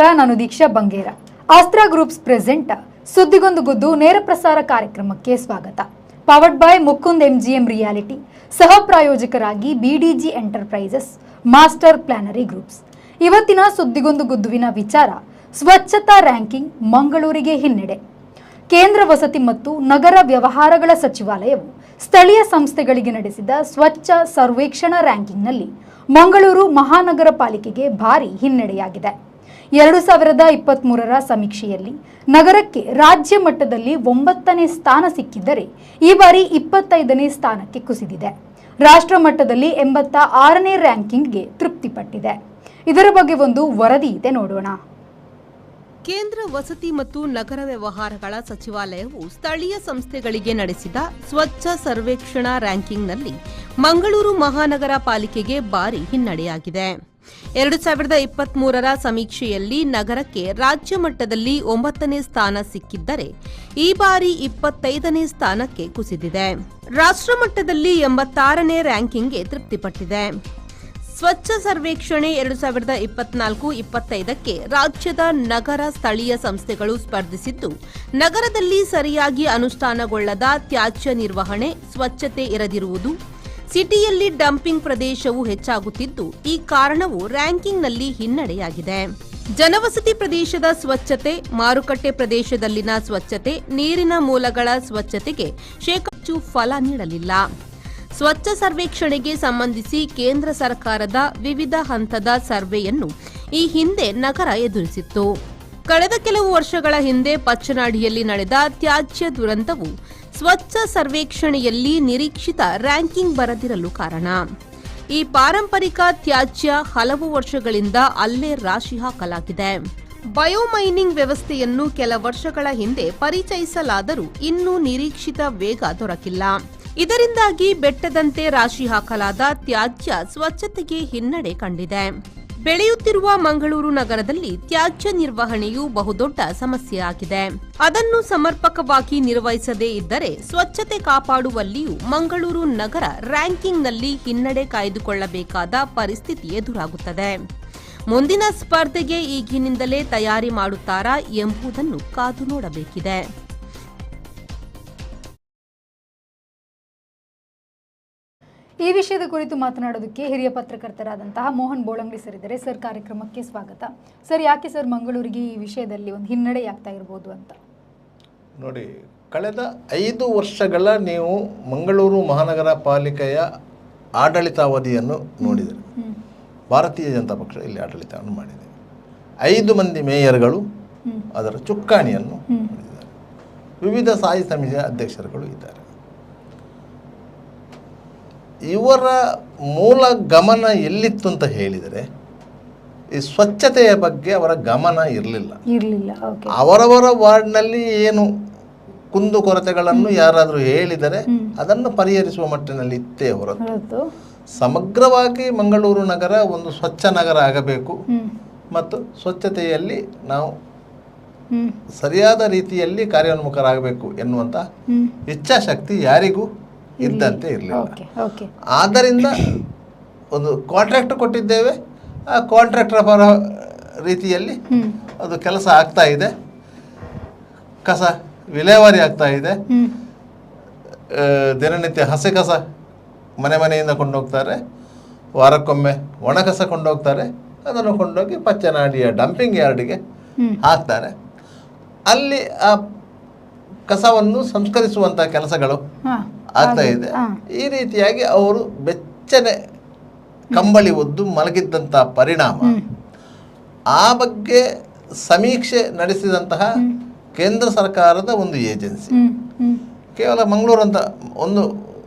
ನಮಸ್ಕಾರ, ನಾನು ದೀಕ್ಷಾ Bangera. ಆಸ್ತ್ರಾ groups present ಸುದ್ದಿಗೊಂದು ಗುದ್ದು ನೇರ ಪ್ರಸಾರ ಕಾರ್ಯಕ್ರಮಕ್ಕೆ ಸ್ವಾಗತ. Powered by Mukund MGM reality, ಸಹ ಪ್ರಾಯೋಜಕರಾಗಿ BDG ಎಂಟರ್ಪ್ರೈಸಸ್, ಮಾಸ್ಟರ್ ಪ್ಲಾನರಿ ಗ್ರೂಪ್ಸ್. ಇವತ್ತಿನ ಸುದ್ದಿಗೊಂದು ಗುದ್ದುವಿನ ವಿಚಾರ ಸ್ವಚ್ಛತಾ ರ್ಯಾಂಕಿಂಗ್ ಮಂಗಳೂರಿಗೆ ಹಿನ್ನಡೆ. ಕೇಂದ್ರ ವಸತಿ ಮತ್ತು ನಗರ ವ್ಯವಹಾರಗಳ ಸಚಿವಾಲಯವು ಸ್ಥಳೀಯ ಸಂಸ್ಥೆಗಳಿಗೆ ನಡೆಸಿದ ಸ್ವಚ್ಛ ಸರ್ವೇಕ್ಷಣಾ ರ್ಯಾಂಕಿಂಗ್ನಲ್ಲಿ ಮಂಗಳೂರು ಮಹಾನಗರ ಪಾಲಿಕೆಗೆ ಭಾರಿ ಹಿನ್ನಡೆಯಾಗಿದೆ. 2023ರ ಸಮೀಕ್ಷೆಯಲ್ಲಿ ನಗರಕ್ಕೆ ರಾಜ್ಯ ಮಟ್ಟದಲ್ಲಿ 9ನೇ ಸ್ಥಾನ ಸಿಕ್ಕಿದ್ದರೆ ಈ ಬಾರಿ 25ನೇ ಸ್ಥಾನಕ್ಕೆ ಕುಸಿದಿದೆ. ರಾಷ್ಟ್ರ ಮಟ್ಟದಲ್ಲಿ 86ನೇ ರ್ಯಾಂಕಿಂಗ್ಗೆ ತೃಪ್ತಿಪಟ್ಟಿದೆ. ಇದರ ಬಗ್ಗೆ ಒಂದು ವರದಿ ಇದೆ, ನೋಡೋಣ. ಕೇಂದ್ರ ವಸತಿ ಮತ್ತು ನಗರ ವ್ಯವಹಾರಗಳ ಸಚಿವಾಲಯವು ಸ್ಥಳೀಯ ಸಂಸ್ಥೆಗಳಿಗೆ ನಡೆಸಿದ ಸ್ವಚ್ಛ ಸರ್ವೇಕ್ಷಣಾ ರ್ಯಾಂಕಿಂಗ್ನಲ್ಲಿ ಮಂಗಳೂರು ಮಹಾನಗರ ಪಾಲಿಕೆಗೆ ಭಾರಿ ಹಿನ್ನಡೆಯಾಗಿದೆ. 2023ರ ಸಮೀಕ್ಷೆಯಲ್ಲಿ ನಗರಕ್ಕೆ ರಾಜ್ಯ ಮಟ್ಟದಲ್ಲಿ 9ನೇ ಸ್ಥಾನ ಸಿಕ್ಕಿದ್ದರೆ ಈ ಬಾರಿ 25ನೇ ಸ್ಥಾನಕ್ಕೆ ಕುಸಿದಿದೆ. ರಾಷ್ಟ್ರ ಮಟ್ಟದಲ್ಲಿ 86ನೇ ರ್ಯಾಂಕಿಂಗ್ಗೆ ತೃಪ್ತಿಪಟ್ಟಿದೆ. ಸ್ವಚ್ಛ ಸರ್ವೇಕ್ಷಣೆ 2024-25ಕ್ಕೆ ರಾಜ್ಯದ ನಗರ ಸ್ಥಳೀಯ ಸಂಸ್ಥೆಗಳು ಸ್ಪರ್ಧಿಸಿದ್ದು, ನಗರದಲ್ಲಿ ಸರಿಯಾಗಿ ಅನುಷ್ಠಾನಗೊಳ್ಳದ ತ್ಯಾಜ್ಯ ನಿರ್ವಹಣೆ, ಸ್ವಚ್ಛತೆ ಇರದಿರುವುದು, ಸಿಟಿಯಲ್ಲಿ ಡಂಪಿಂಗ್ ಪ್ರದೇಶವು ಹೆಚ್ಚಾಗುತ್ತಿದ್ದು, ಈ ಕಾರಣವು ರ್ಯಾಂಕಿಂಗ್ನಲ್ಲಿ ಹಿನ್ನಡೆಯಾಗಿದೆ. ಜನವಸತಿ ಪ್ರದೇಶದ ಸ್ವಚ್ಛತೆ, ಮಾರುಕಟ್ಟೆ ಪ್ರದೇಶದಲ್ಲಿನ ಸ್ವಚ್ಛತೆ, ನೀರಿನ ಮೂಲಗಳ ಸ್ವಚ್ಛತೆಗೆ ಶೇಕಡಾ ಫಲ ನೀಡಲಿಲ್ಲ. ಸ್ವಚ್ಛ ಸರ್ವೇಕ್ಷಣೆಗೆ ಸಂಬಂಧಿಸಿ ಕೇಂದ್ರ ಸರ್ಕಾರದ ವಿವಿಧ ಹಂತದ ಸರ್ವೆಯನ್ನು ಈ ಹಿಂದೆ ನಗರ ಎದುರಿಸಿತ್ತು. ಕಳೆದ ಕೆಲವು ವರ್ಷಗಳ ಹಿಂದೆ ಪಚ್ಚನಾಡಿಯಲ್ಲಿ ನಡೆದ ತ್ಯಾಜ್ಯ ದುರಂತವು ಸ್ವಚ್ಛ ಸರ್ವೇಕ್ಷಣೆಯಲ್ಲಿ ನಿರೀಕ್ಷಿತ ರ್ಯಾಂಕಿಂಗ್ ಬರದಿರಲು ಕಾರಣ. ಈ ಪಾರಂಪರಿಕ ತ್ಯಾಜ್ಯ ಹಲವು ವರ್ಷಗಳಿಂದ ಅಲ್ಲೇ ರಾಶಿ ಹಾಕಲಾಗಿದೆ. ಬಯೋಮೈನಿಂಗ್ ವ್ಯವಸ್ಥೆಯನ್ನು ಕೆಲ ವರ್ಷಗಳ ಹಿಂದೆ ಪರಿಚಯಿಸಲಾದರೂ ಇನ್ನೂ ನಿರೀಕ್ಷಿತ ವೇಗ ದೊರಕಿಲ್ಲ. ಇದರಿಂದಾಗಿ ಬೆಟ್ಟದಂತೆ ರಾಶಿ ಹಾಕಲಾದ ತ್ಯಾಜ್ಯ ಸ್ವಚ್ಛತೆಗೆ ಹಿನ್ನಡೆ ಕಂಡಿದೆ. ಬೆಳೆಯುತ್ತಿರುವ ಮಂಗಳೂರು ನಗರದಲ್ಲಿ ತ್ಯಾಜ್ಯ ನಿರ್ವಹಣೆಯು ಬಹುದೊಡ್ಡ ಸಮಸ್ಯೆಯಾಗಿದೆ. ಅದನ್ನು ಸಮರ್ಪಕವಾಗಿ ನಿರ್ವಹಿಸದೇ ಇದ್ದರೆ ಸ್ವಚ್ಛತೆ ಕಾಪಾಡುವಲ್ಲಿಯೂ ಮಂಗಳೂರು ನಗರ ರ್ಯಾಂಕಿಂಗ್ನಲ್ಲಿ ಹಿನ್ನಡೆ ಕಾಯ್ದುಕೊಳ್ಳಬೇಕಾದ ಪರಿಸ್ಥಿತಿ ಎದುರಾಗುತ್ತದೆ. ಮುಂದಿನ ಸ್ಪರ್ಧೆಗೆ ಈಗಿನಿಂದಲೇ ತಯಾರಿ ಮಾಡುತ್ತಾರಾ ಎಂಬುದನ್ನು ಕಾದು ನೋಡಬೇಕಿದೆ. ಈ ವಿಷಯದ ಕುರಿತು ಮಾತನಾಡೋದಕ್ಕೆ ಹಿರಿಯ ಪತ್ರಕರ್ತರಾದಂತಹ ಮೋಹನ್ ಬೋಳಂಗಿ ಸರ್ ಇದ್ದಾರೆ. ಸರ್, ಕಾರ್ಯಕ್ರಮಕ್ಕೆ ಸ್ವಾಗತ. ಸರ್, ಯಾಕೆ ಸರ್ ಮಂಗಳೂರಿಗೆ ಈ ವಿಷಯದಲ್ಲಿ ಒಂದು ಹಿನ್ನಡೆಯಾಗ್ತಾ ಇರ್ಬೋದು ಅಂತ? ನೋಡಿ, ಕಳೆದ 5 ವರ್ಷಗಳ ನೀವು ಮಂಗಳೂರು ಮಹಾನಗರ ಪಾಲಿಕೆಯ ಆಡಳಿತಾವಧಿಯನ್ನು ನೋಡಿದರೆ, ಭಾರತೀಯ ಜನತಾ ಪಕ್ಷ ಇಲ್ಲಿ ಆಡಳಿತವನ್ನು ಮಾಡಿದೆ. 5 ಮಂದಿ ಮೇಯರ್ಗಳು ಅದರ ಚುಕ್ಕಾಣಿಯನ್ನು ಮಾಡಿದ್ದಾರೆ. ವಿವಿಧ ಸ್ಥಾಯಿ ಸಮಿತಿಯ ಅಧ್ಯಕ್ಷರುಗಳು ಇದ್ದಾರೆ. ಇವರ ಮೂಲ ಗಮನ ಎಲ್ಲಿತ್ತು ಅಂತ ಹೇಳಿದರೆ, ಈ ಸ್ವಚ್ಛತೆಯ ಬಗ್ಗೆ ಅವರ ಗಮನ ಇರಲಿಲ್ಲ. ಅವರವರ ವಾರ್ಡ್ನಲ್ಲಿ ಏನು ಕುಂದುಕೊರತೆಗಳನ್ನು ಯಾರಾದರೂ ಹೇಳಿದರೆ ಅದನ್ನು ಪರಿಹರಿಸುವ ಮಟ್ಟಿನಲ್ಲಿ ಇತ್ತೇ ಹೊರತು ಸಮಗ್ರವಾಗಿ ಮಂಗಳೂರು ನಗರ ಒಂದು ಸ್ವಚ್ಛ ನಗರ ಆಗಬೇಕು ಮತ್ತು ಸ್ವಚ್ಛತೆಯಲ್ಲಿ ನಾವು ಸರಿಯಾದ ರೀತಿಯಲ್ಲಿ ಕಾರ್ಯೋನ್ಮುಖರಾಗಬೇಕು ಎನ್ನುವಂಥ ಇಚ್ಛಾಶಕ್ತಿ ಯಾರಿಗೂ ಇದ್ದಂತೆ ಇರಲಿಲ್ಲ. ಆದ್ದರಿಂದ ಒಂದು ಕಾಂಟ್ರಾಕ್ಟ್ ಕೊಟ್ಟಿದ್ದೇವೆ, ಆ ಕಾಂಟ್ರಾಕ್ಟರ್ ಪರ ರೀತಿಯಲ್ಲಿ ಅದು ಕೆಲಸ ಆಗ್ತಾ ಇದೆ. ಕಸ ವಿಲೇವಾರಿ ಆಗ್ತಾ ಇದೆ. ದಿನನಿತ್ಯ ಹಸೆ ಕಸ ಮನೆಯಿಂದ ಕೊಂಡೋಗ್ತಾರೆ, ವಾರಕ್ಕೊಮ್ಮೆ ಒಣ ಕಸ ಕೊಂಡೋಗ್ತಾರೆ. ಅದನ್ನು ಕೊಂಡೋಗಿ ಪಚ್ಚನಾಡಿಯ ಡಂಪಿಂಗ್ ಯಾರ್ಡಿಗೆ ಹಾಕ್ತಾರೆ. ಅಲ್ಲಿ ಆ ಕಸವನ್ನು ಸಂಸ್ಕರಿಸುವಂಥ ಕೆಲಸಗಳು ಆಗ್ತಾ ಇದೆ. ಈ ರೀತಿಯಾಗಿ ಅವರು ಬೆಚ್ಚನೆ ಕಂಬಳಿ ಒದ್ದು ಮಲಗಿದ್ದಂಥ ಪರಿಣಾಮ, ಆ ಬಗ್ಗೆ ಸಮೀಕ್ಷೆ ನಡೆಸಿದಂತಹ ಕೇಂದ್ರ ಸರ್ಕಾರದ ಒಂದು ಏಜೆನ್ಸಿ ಕೇವಲ ಮಂಗಳೂರು ಅಂತ ಒಂದು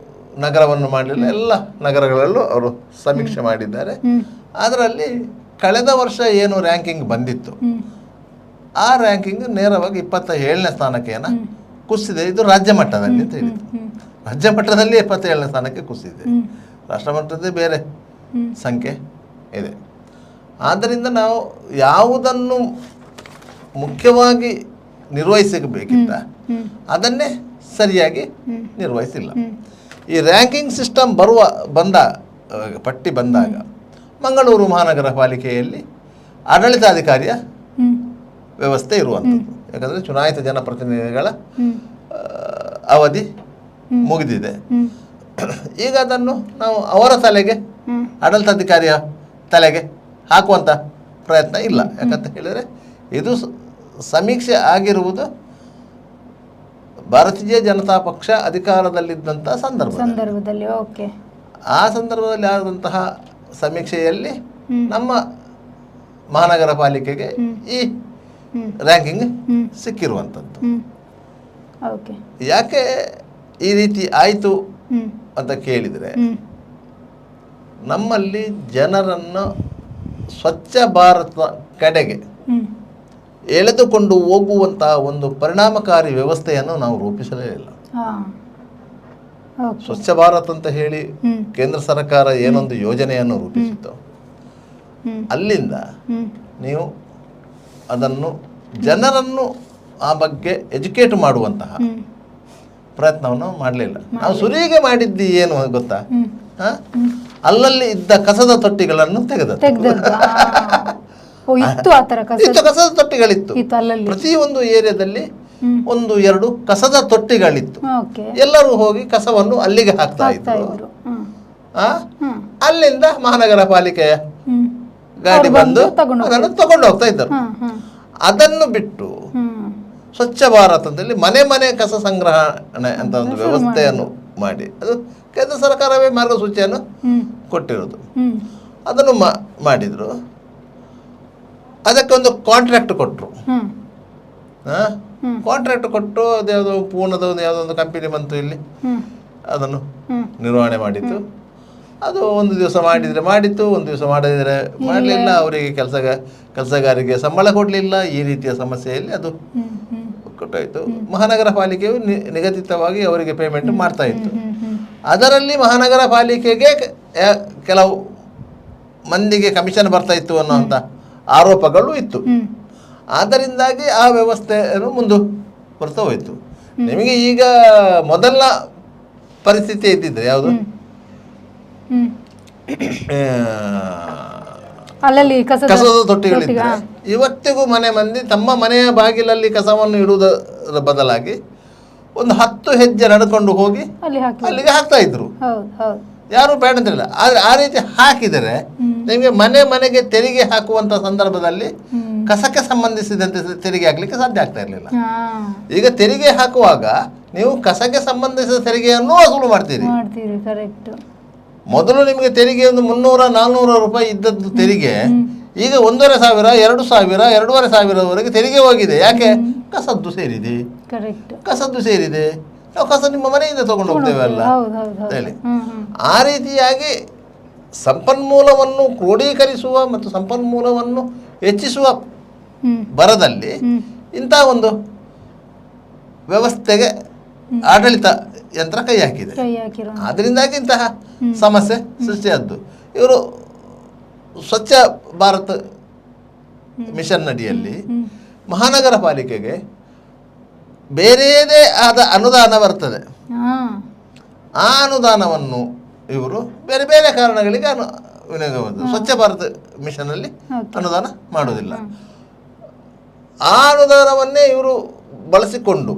ನಗರವನ್ನು ಮಾಡಲಿಲ್ಲ, ಎಲ್ಲ ನಗರಗಳಲ್ಲೂ ಅವರು ಸಮೀಕ್ಷೆ ಮಾಡಿದ್ದಾರೆ. ಅದರಲ್ಲಿ ಕಳೆದ ವರ್ಷ ಏನು ರ್ಯಾಂಕಿಂಗ್ ಬಂದಿತ್ತು, ಆ ರ್ಯಾಂಕಿಂಗ್ ನೇರವಾಗಿ 27ನೇ ಸ್ಥಾನಕ್ಕೆ ಕುಸಿದೆ. ಇದು ರಾಜ್ಯ ಮಟ್ಟದಲ್ಲಿ ಅಂತ ಹೇಳಿದ್ರು. ರಾಜ್ಯ ಮಟ್ಟದಲ್ಲಿ 27ನೇ ಸ್ಥಾನಕ್ಕೆ ಕುಸಿದೆ. ರಾಷ್ಟ್ರ ಮಟ್ಟದಲ್ಲಿ ಬೇರೆ ಸಂಖ್ಯೆ ಇದೆ. ಆದ್ದರಿಂದ ನಾವು ಯಾವುದನ್ನು ಮುಖ್ಯವಾಗಿ ನಿರ್ವಹಿಸಬೇಕಿತ್ತ ಅದನ್ನೇ ಸರಿಯಾಗಿ ನಿರ್ವಹಿಸಿಲ್ಲ. ಈ ರ್ಯಾಂಕಿಂಗ್ ಸಿಸ್ಟಮ್ ಪಟ್ಟಿ ಬಂದಾಗ ಮಂಗಳೂರು ಮಹಾನಗರ ಪಾಲಿಕೆಯಲ್ಲಿ ಆಡಳಿತಾಧಿಕಾರಿಯ ವ್ಯವಸ್ಥೆ ಇರುವಂಥದ್ದು. ಯಾಕಂದರೆ ಚುನಾಯಿತ ಜನಪ್ರತಿನಿಧಿಗಳ ಅವಧಿ ಮುಗಿದಿದೆ. ಈಗ ಅದನ್ನು ನಾವು ಅವರ ತಲೆಗೆ, ಆಡಳಿತಾಧಿಕಾರಿಯ ತಲೆಗೆ ಹಾಕುವಂಥ ಪ್ರಯತ್ನ ಇಲ್ಲ. ಯಾಕಂತ ಹೇಳಿದರೆ ಇದು ಸಮೀಕ್ಷೆ ಆಗಿರುವುದು ಭಾರತೀಯ ಜನತಾ ಪಕ್ಷ ಅಧಿಕಾರದಲ್ಲಿದ್ದಂಥ ಸಂದರ್ಭದಲ್ಲಿ. ಓಕೆ. ಆ ಸಂದರ್ಭದಲ್ಲಿ ಆದಂತಹ ಸಮೀಕ್ಷೆಯಲ್ಲಿ ನಮ್ಮ ಮಹಾನಗರ ಪಾಲಿಕೆಗೆ ಈ ರ್ಯಾಂಕಿಂಗ್ ಸಿಕ್ಕಿರುವಂಥದ್ದು. ಯಾಕೆ ಈ ರೀತಿ ಆಯಿತು ಅಂತ ಕೇಳಿದರೆ, ನಮ್ಮಲ್ಲಿ ಜನರನ್ನು ಸ್ವಚ್ಛ ಭಾರತ ಕಡೆಗೆ ಎಳೆದುಕೊಂಡು ಹೋಗುವಂತಹ ಒಂದು ಪರಿಣಾಮಕಾರಿ ವ್ಯವಸ್ಥೆಯನ್ನು ನಾವು ರೂಪಿಸಲೇ ಇಲ್ಲ. ಸ್ವಚ್ಛ ಭಾರತ್ ಅಂತ ಹೇಳಿ ಕೇಂದ್ರ ಸರ್ಕಾರ ಏನೊಂದು ಯೋಜನೆಯನ್ನು ರೂಪಿಸಿತ್ತು, ಅಲ್ಲಿಂದ ನೀವು ಅದನ್ನು ಜನರನ್ನು ಆ ಬಗ್ಗೆ ಎಜುಕೇಟ್ ಮಾಡುವಂತಹ ಪ್ರಯತ್ನವನ್ನು ಮಾಡಲಿಲ್ಲ. ನಾವು ಸುರಿಗೆ ಮಾಡಿದ್ದು ಏನು ಗೊತ್ತಾ? ಅಲ್ಲಲ್ಲಿ ಇದ್ದ ಕಸದ ತೊಟ್ಟಿಗಳನ್ನು ಇತ್ತು ಕಸದ ತೊಟ್ಟಿಗಳಿತ್ತು. ಪ್ರತಿಯೊಂದು ಏರಿಯಾದಲ್ಲಿ 1-2 ಕಸದ ತೊಟ್ಟಿಗಳಿತ್ತು. ಎಲ್ಲರೂ ಹೋಗಿ ಕಸವನ್ನು ಅಲ್ಲಿಗೆ ಹಾಕ್ತಾ ಇದ್ರು. ಅಲ್ಲಿಂದ ಮಹಾನಗರ ಪಾಲಿಕೆಯ ಗಾಡಿ ಬಂದು ಅದನ್ನು ತಗೊಂಡು ಹೋಗ್ತಾ ಇದ್ದರು. ಅದನ್ನು ಬಿಟ್ಟು ಸ್ವಚ್ಛ ಭಾರತ್ ಅಂತೇಳಿ ಮನೆ ಮನೆ ಕಸ ಸಂಗ್ರಹಣೆ ಅಂತ ಒಂದು ವ್ಯವಸ್ಥೆಯನ್ನು ಮಾಡಿ, ಅದು ಕೇಂದ್ರ ಸರ್ಕಾರವೇ ಮಾರ್ಗಸೂಚಿಯನ್ನು ಕೊಟ್ಟಿರೋದು. ಅದನ್ನು ಮಾಡಿದ್ರು. ಅದಕ್ಕೆ ಒಂದು ಕಾಂಟ್ರಾಕ್ಟ್ ಕೊಟ್ಟರು. ಕಾಂಟ್ರಾಕ್ಟ್ ಕೊಟ್ಟು ಅದ್ಯಾವುದೋ ಪೂರ್ಣದ ಒಂದು ಯಾವುದೋ ಒಂದು ಕಂಪನಿ ಬಂತು ಇಲ್ಲಿ, ಅದನ್ನು ನಿರ್ವಹಣೆ ಮಾಡಿತ್ತು. ಅದು ಒಂದು ದಿವಸ ಮಾಡಿದರೆ ಮಾಡಿತ್ತು, ಒಂದು ದಿವಸ ಮಾಡದಿದ್ರೆ ಮಾಡಲಿಲ್ಲ. ಅವರಿಗೆ ಕೆಲಸಗಾರಿಗೆ ಸಂಬಳ ಕೊಡಲಿಲ್ಲ. ಈ ರೀತಿಯ ಸಮಸ್ಯೆಯಲ್ಲಿ ಅದು ಕೊಟ್ಟಾಯಿತು. ಮಹಾನಗರ ಪಾಲಿಕೆಯು ನಿಗದಿತವಾಗಿ ಅವರಿಗೆ ಪೇಮೆಂಟ್ ಮಾಡ್ತಾ ಇತ್ತು. ಅದರಲ್ಲಿ ಮಹಾನಗರ ಪಾಲಿಕೆಗೆ ಕೆಲವು ಮಂದಿಗೆ ಕಮಿಷನ್ ಬರ್ತಾ ಇತ್ತು ಅನ್ನೋಂಥ ಆರೋಪಗಳು ಇತ್ತು. ಆದ್ದರಿಂದಾಗಿ ಆ ವ್ಯವಸ್ಥೆಯನ್ನು ಮುಂದುವರ್ತಾ ಹೋಯಿತು. ನಿಮಗೆ ಈಗ ಮೊದಲ ಪರಿಸ್ಥಿತಿ ಇದ್ದಿದ್ರೆ ಯಾವುದು, ಕಸದ ತೊಟ್ಟಿಗಳಿದ್ರೆ ಇವತ್ತಿಗೂ ಮನೆ ಮಂದಿ ತಮ್ಮ ಮನೆಯ ಬಾಗಿಲಲ್ಲಿ ಕಸವನ್ನು ಇಡುವುದರ ಬದಲಾಗಿ ಒಂದು 10 ಹೆಜ್ಜೆ ನಡ್ಕೊಂಡು ಹೋಗಿ ಅಲ್ಲಿಗೆ ಹಾಕ್ತಾ ಇದ್ರು. ಯಾರು ಬೇಡ ಅಂತಿಲ್ಲ. ಆದರೆ ಆ ರೀತಿ ಹಾಕಿದರೆ ನಿಮಗೆ ಮನೆಗೆ ತೆರಿಗೆ ಹಾಕುವಂತ ಸಂದರ್ಭದಲ್ಲಿ ಕಸಕ್ಕೆ ಸಂಬಂಧಿಸಿದಂತೆ ತೆರಿಗೆ ಹಾಕ್ಲಿಕ್ಕೆ ಸಾಧ್ಯ ಆಗ್ತಾ ಇರಲಿಲ್ಲ. ಈಗ ತೆರಿಗೆ ಹಾಕುವಾಗ ನೀವು ಕಸಕ್ಕೆ ಸಂಬಂಧಿಸಿದ ತೆರಿಗೆಯನ್ನು ವಸೂಲು ಮಾಡ್ತೀರಿ. ಮೊದಲು ನಿಮಗೆ ತೆರಿಗೆ ಒಂದು 300-400 ರೂಪಾಯಿ ಇದ್ದದ್ದು ತೆರಿಗೆ ಈಗ 1,500, 2,000, 2,500ವರೆಗೆ ತೆರಿಗೆ ಹೋಗಿದೆ. ಯಾಕೆ? ಕಸದ್ದು ಸೇರಿದೆ. ನಾವು ಕಸ ನಿಮ್ಮ ಮನೆಯಿಂದ ತಗೊಂಡು ಹೋಗ್ತೇವೆ ಅಲ್ಲ ಹೇಳಿ. ಆ ರೀತಿಯಾಗಿ ಸಂಪನ್ಮೂಲವನ್ನು ಕ್ರೋಢೀಕರಿಸುವ ಮತ್ತು ಸಂಪನ್ಮೂಲವನ್ನು ಹೆಚ್ಚಿಸುವ ಬರದಲ್ಲಿ ಇಂಥ ಒಂದು ವ್ಯವಸ್ಥೆಗೆ ಆಡಳಿತ ಯಂತ್ರ ಕೈ ಹಾಕಿದೆ. ಆದ್ದರಿಂದಾಗಿ ಇಂತಹ ಸಮಸ್ಯೆ ಸೃಷ್ಟಿಯಾದ್ದು. ಇವರು ಸ್ವಚ್ಛ ಭಾರತ್ ಮಿಷನ್ ಅಡಿಯಲ್ಲಿ ಮಹಾನಗರ ಪಾಲಿಕೆಗೆ ಬೇರೆಯದೇ ಆದ ಅನುದಾನ ಬರ್ತದೆ. ಆ ಅನುದಾನವನ್ನು ಇವರು ಬೇರೆ ಬೇರೆ ಕಾರಣಗಳಿಗೆ ಸ್ವಚ್ಛ ಭಾರತ್ ಮಿಷನ್ ಅಲ್ಲಿ ಅನುದಾನ ಮಾಡುವುದಿಲ್ಲ. ಆ ಅನುದಾನವನ್ನೇ ಇವರು ಬಳಸಿಕೊಂಡು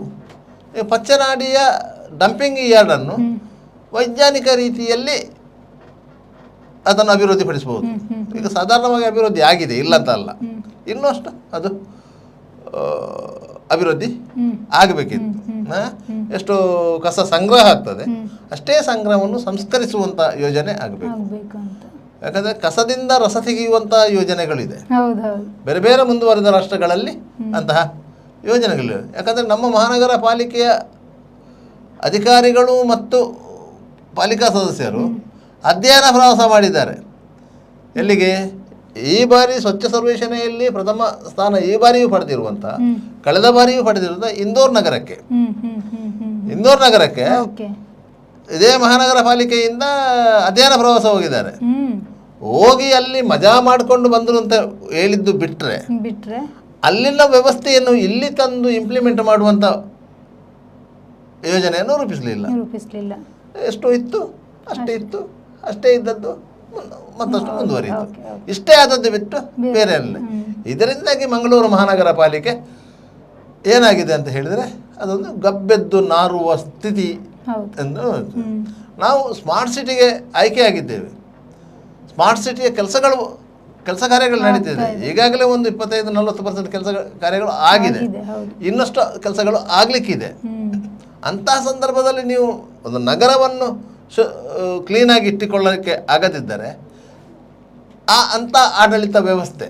ಪಚ್ಚನಾಡಿಯ ಡಂಪಿಂಗ್ ಯಾರ್ಡನ್ನು ವೈಜ್ಞಾನಿಕ ರೀತಿಯಲ್ಲಿ ಅದನ್ನು ಅಭಿವೃದ್ಧಿಪಡಿಸಬಹುದು. ಈಗ ಸಾಧಾರಣವಾಗಿ ಅಭಿವೃದ್ಧಿ ಆಗಿದೆ, ಇಲ್ಲ ಅಂತ ಅಲ್ಲ, ಇನ್ನೂ ಅಷ್ಟು ಅದು ಅಭಿವೃದ್ಧಿ ಆಗಬೇಕಿತ್ತು. ಎಷ್ಟು ಕಸ ಸಂಗ್ರಹ ಆಗ್ತದೆ ಅಷ್ಟೇ ಸಂಗ್ರಹವನ್ನು ಸಂಸ್ಕರಿಸುವಂಥ ಯೋಜನೆ ಆಗಬೇಕು. ಯಾಕಂದರೆ ಕಸದಿಂದ ರಸ ತೆಗೆಯುವಂಥ ಯೋಜನೆಗಳಿದೆ ಬೇರೆ ಬೇರೆ ಮುಂದುವರೆದ ರಾಷ್ಟ್ರಗಳಲ್ಲಿ, ಅಂತಹ ಯೋಜನೆಗಳಿವೆ. ಯಾಕಂದರೆ ನಮ್ಮ ಮಹಾನಗರ ಪಾಲಿಕೆಯ ಅಧಿಕಾರಿಗಳು ಮತ್ತು ಪಾಲಿಕಾ ಸದಸ್ಯರು ಅಧ್ಯಯನ ಪ್ರವಾಸ ಮಾಡಿದ್ದಾರೆ. ಎಲ್ಲಿಗೆ? ಈ ಬಾರಿ ಸ್ವಚ್ಛ ಸರ್ವೇಕ್ಷಣೆಯಲ್ಲಿ ಪ್ರಥಮ ಸ್ಥಾನ ಈ ಬಾರಿಯೂ ಪಡೆದಿರುವಂಥ, ಕಳೆದ ಬಾರಿಯೂ ಪಡೆದಿರುವಂಥ ಇಂದೋರ್ ನಗರಕ್ಕೆ ಇದೇ ಮಹಾನಗರ ಪಾಲಿಕೆಯಿಂದ ಅಧ್ಯಯನ ಪ್ರವಾಸ ಹೋಗಿದ್ದಾರೆ. ಹೋಗಿ ಅಲ್ಲಿ ಮಜಾ ಮಾಡಿಕೊಂಡು ಬಂದರು ಅಂತ ಹೇಳಿದ್ದು ಬಿಟ್ಟರೆ ಅಲ್ಲಿನ ವ್ಯವಸ್ಥೆಯನ್ನು ಇಲ್ಲಿ ತಂದು ಇಂಪ್ಲಿಮೆಂಟ್ ಮಾಡುವಂಥ ಯೋಜನೆಯನ್ನು ರೂಪಿಸಲಿಲ್ಲ. ಎಷ್ಟು ಇತ್ತು ಅಷ್ಟೇ ಇದ್ದದ್ದು ಮತ್ತಷ್ಟು ಮುಂದುವರಿಯಿತು. ಇಷ್ಟೇ ಆದದ್ದು ಬಿಟ್ಟು ಬೇರೆ ಅಲ್ಲ. ಇದರಿಂದಾಗಿ ಮಂಗಳೂರು ಮಹಾನಗರ ಪಾಲಿಕೆ ಏನಾಗಿದೆ ಅಂತ ಹೇಳಿದರೆ ಅದೊಂದು ಗಬ್ಬೆದ್ದು ನಾರುವ ಸ್ಥಿತಿ ಎಂದು ನಾವು ಸ್ಮಾರ್ಟ್ ಸಿಟಿಗೆ ಆಯ್ಕೆಯಾಗಿದ್ದೇವೆ. ಸ್ಮಾರ್ಟ್ ಸಿಟಿಯ ಕೆಲಸ ಕಾರ್ಯಗಳು ನಡೀತಿದೆ. ಈಗಾಗಲೇ ಒಂದು 25-40% ಕೆಲಸ ಕಾರ್ಯಗಳು ಆಗಿದೆ, ಇನ್ನಷ್ಟು ಕೆಲಸಗಳು ಆಗಲಿಕ್ಕಿದೆ. ಅಂತಹ ಸಂದರ್ಭದಲ್ಲಿ ನೀವು ಒಂದು ನಗರವನ್ನು ಕ್ಲೀನಾಗಿ ಇಟ್ಟುಕೊಳ್ಳಲಿಕ್ಕೆ ಆಗದಿದ್ದರೆ ಅಂಥ ಆಡಳಿತ ವ್ಯವಸ್ಥೆ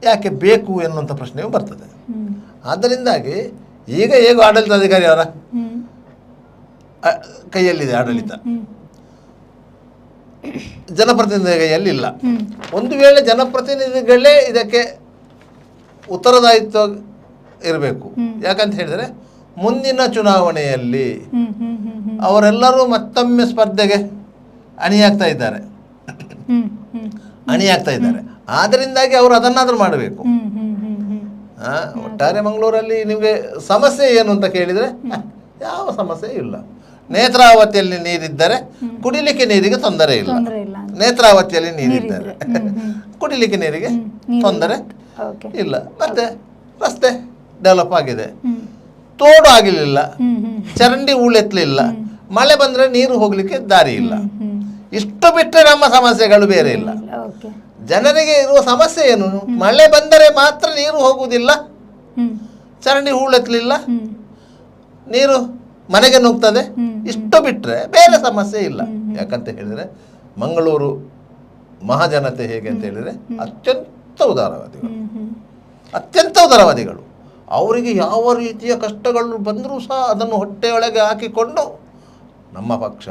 ಯಾಕೆ ಬೇಕು ಎನ್ನುವಂಥ ಪ್ರಶ್ನೆಯೂ ಬರ್ತದೆ. ಆದ್ದರಿಂದಾಗಿ ಈಗ ಹೇಗೂ ಆಡಳಿತಾಧಿಕಾರಿ ಅವರ ಕೈಯಲ್ಲಿದೆ ಆಡಳಿತ, ಜನಪ್ರತಿನಿಧಿಗಳ ಕೈಯಲ್ಲಿಲ್ಲ. ಒಂದು ವೇಳೆ ಜನಪ್ರತಿನಿಧಿಗಳೇ ಇದಕ್ಕೆ ಉತ್ತರದಾಯಿತ್ವ ಇರಬೇಕು. ಯಾಕಂತ ಹೇಳಿದರೆ ಮುಂದಿನ ಚುನಾವಣೆಯಲ್ಲಿ ಅವರೆಲ್ಲರೂ ಮತ್ತೊಮ್ಮೆ ಸ್ಪರ್ಧೆಗೆ ಅಣಿಯಾಗ್ತಾ ಇದ್ದಾರೆ. ಆದ್ದರಿಂದಾಗಿ ಅವರು ಅದನ್ನಾದರೂ ಮಾಡಬೇಕು. ಒಟ್ಟಾರೆ ಮಂಗಳೂರಲ್ಲಿ ನಿಮಗೆ ಸಮಸ್ಯೆ ಏನು ಅಂತ ಕೇಳಿದರೆ ಯಾವ ಸಮಸ್ಯೆ ಇಲ್ಲ. ನೇತ್ರಾವತಿಯಲ್ಲಿ ನೀರಿದ್ದರೆ ಕುಡಿಲಿಕ್ಕೆ ನೀರಿಗೆ ತೊಂದರೆ ಇಲ್ಲ. ನೇತ್ರಾವತಿಯಲ್ಲಿ ನೀರಿದ್ದರೆ ಕುಡಿಲಿಕ್ಕೆ ನೀರಿಗೆ ತೊಂದರೆ ಇಲ್ಲ. ಮತ್ತೆ ರಸ್ತೆ ಡೆವಲಪ್ ಆಗಿದೆ, ತೋಡು ಆಗಲಿಲ್ಲ, ಚರಂಡಿ ಹೂಳೆತ್ತಲಿಲ್ಲ, ಮಳೆ ಬಂದರೆ ನೀರು ಹೋಗಲಿಕ್ಕೆ ದಾರಿ ಇಲ್ಲ. ಇಷ್ಟು ಬಿಟ್ಟರೆ ನಮ್ಮ ಸಮಸ್ಯೆಗಳು ಬೇರೆ ಇಲ್ಲ. ಜನರಿಗೆ ಇರುವ ಸಮಸ್ಯೆ ಏನು? ಮಳೆ ಬಂದರೆ ಮಾತ್ರ ನೀರು ಹೋಗುವುದಿಲ್ಲ, ಚರಂಡಿ ಹೂಳೆತ್ತಲಿಲ್ಲ, ನೀರು ಮನೆಗೆ ನುಗ್ತದೆ. ಇಷ್ಟು ಬಿಟ್ಟರೆ ಬೇರೆ ಸಮಸ್ಯೆ ಇಲ್ಲ. ಯಾಕಂತ ಹೇಳಿದರೆ ಮಂಗಳೂರು ಮಹಾಜನತೆ ಹೇಗೆ ಅಂತ ಹೇಳಿದರೆ ಅತ್ಯಂತ ಉದಾರವಾದಿಗಳು. ಅವರಿಗೆ ಯಾವ ರೀತಿಯ ಕಷ್ಟಗಳು ಬಂದರೂ ಸಹ ಅದನ್ನು ಹೊಟ್ಟೆಯೊಳಗೆ ಹಾಕಿಕೊಂಡು ನಮ್ಮ ಪಕ್ಷ,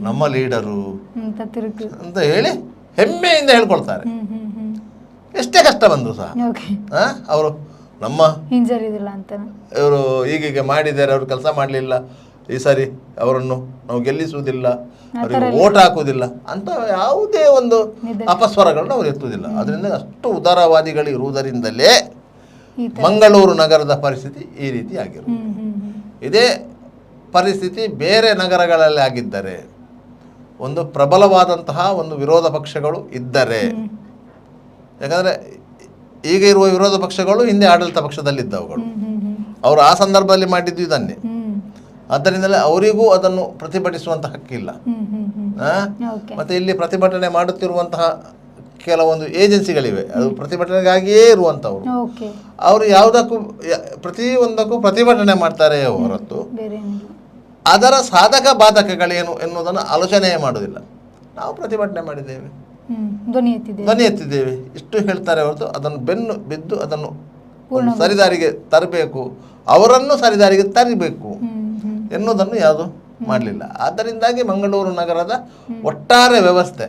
ನಮ್ಮ ಲೀಡರು ಅಂತ ಹೇಳಿ ಹೆಮ್ಮೆಯಿಂದ ಹೇಳ್ಕೊಳ್ತಾರೆ. ಎಷ್ಟೇ ಕಷ್ಟ ಬಂದರು ಸಹ ಅವರು ನಮ್ಮ ಇವರು ಹೀಗೀಗೆ ಮಾಡಿದ್ದಾರೆ, ಅವರು ಕೆಲಸ ಮಾಡಲಿಲ್ಲ, ಈ ಸಾರಿ ಅವರನ್ನು ನಾವು ಗೆಲ್ಲಿಸುವುದಿಲ್ಲ, ಅವರಿಗೆ ಓಟ್ ಹಾಕುವುದಿಲ್ಲ ಅಂತ ಯಾವುದೇ ಒಂದು ಅಪಸ್ವರಗಳನ್ನು ಅವರು ಎತ್ತುವುದಿಲ್ಲ. ಅದರಿಂದ ಅಷ್ಟು ಉದಾರವಾದಿಗಳು ಇರುವುದರಿಂದಲೇ ಮಂಗಳೂರು ನಗರದ ಪರಿಸ್ಥಿತಿ ಈ ರೀತಿ ಆಗಿರುವುದು. ಇದೇ ಪರಿಸ್ಥಿತಿ ಬೇರೆ ನಗರಗಳಲ್ಲಿ ಆಗಿದ್ದರೆ, ಒಂದು ಪ್ರಬಲವಾದಂತಹ ಒಂದು ವಿರೋಧ ಪಕ್ಷಗಳು ಇದ್ದರೆ, ಯಾಕಂದರೆ ಈಗ ಇರುವ ವಿರೋಧ ಪಕ್ಷಗಳು ಹಿಂದೆ ಆಡಳಿತ ಪಕ್ಷದಲ್ಲಿದ್ದವುಗಳು, ಅವರು ಆ ಸಂದರ್ಭದಲ್ಲಿ ಮಾಡಿದ್ದು ಇದನ್ನೇ. ಆದ್ದರಿಂದಲೇ ಅವರಿಗೂ ಅದನ್ನು ಪ್ರತಿಭಟಿಸುವಂಥ ಹಕ್ಕಿಲ್ಲ. ಮತ್ತು ಇಲ್ಲಿ ಪ್ರತಿಭಟನೆ ಮಾಡುತ್ತಿರುವಂತಹ ಕೆಲವೊಂದು ಏಜೆನ್ಸಿಗಳಿವೆ, ಅದು ಪ್ರತಿಭಟನೆಗಾಗಿಯೇ ಇರುವಂಥವ್ರು. ಅವರು ಯಾವುದಕ್ಕೂ ಪ್ರತಿಯೊಂದಕ್ಕೂ ಪ್ರತಿಭಟನೆ ಮಾಡ್ತಾರೆ ಹೊರತು ಅದರ ಸಾಧಕ ಬಾಧಕಗಳೇನು ಎನ್ನುವುದನ್ನು ಆಲೋಚನೆ ಮಾಡುವುದಿಲ್ಲ. ನಾವು ಪ್ರತಿಭಟನೆ ಮಾಡಿದ್ದೇವೆ, ಧ್ವನಿ ಎತ್ತಿದ್ದೇವೆ, ಇಷ್ಟು ಹೇಳ್ತಾರೆ ಹೊರತು ಅದನ್ನು ಬೆನ್ನು ಬಿದ್ದು ಅದನ್ನು ಸರಿದಾರಿಗೆ ತರಬೇಕು, ಅವರನ್ನು ಸರಿದಾರಿಗೆ ತರಬೇಕು ಎನ್ನುವುದನ್ನು ಯಾವುದು ಮಾಡಲಿಲ್ಲ. ಆದ್ದರಿಂದಾಗಿ ಮಂಗಳೂರು ನಗರದ ಒಟ್ಟಾರೆ ವ್ಯವಸ್ಥೆ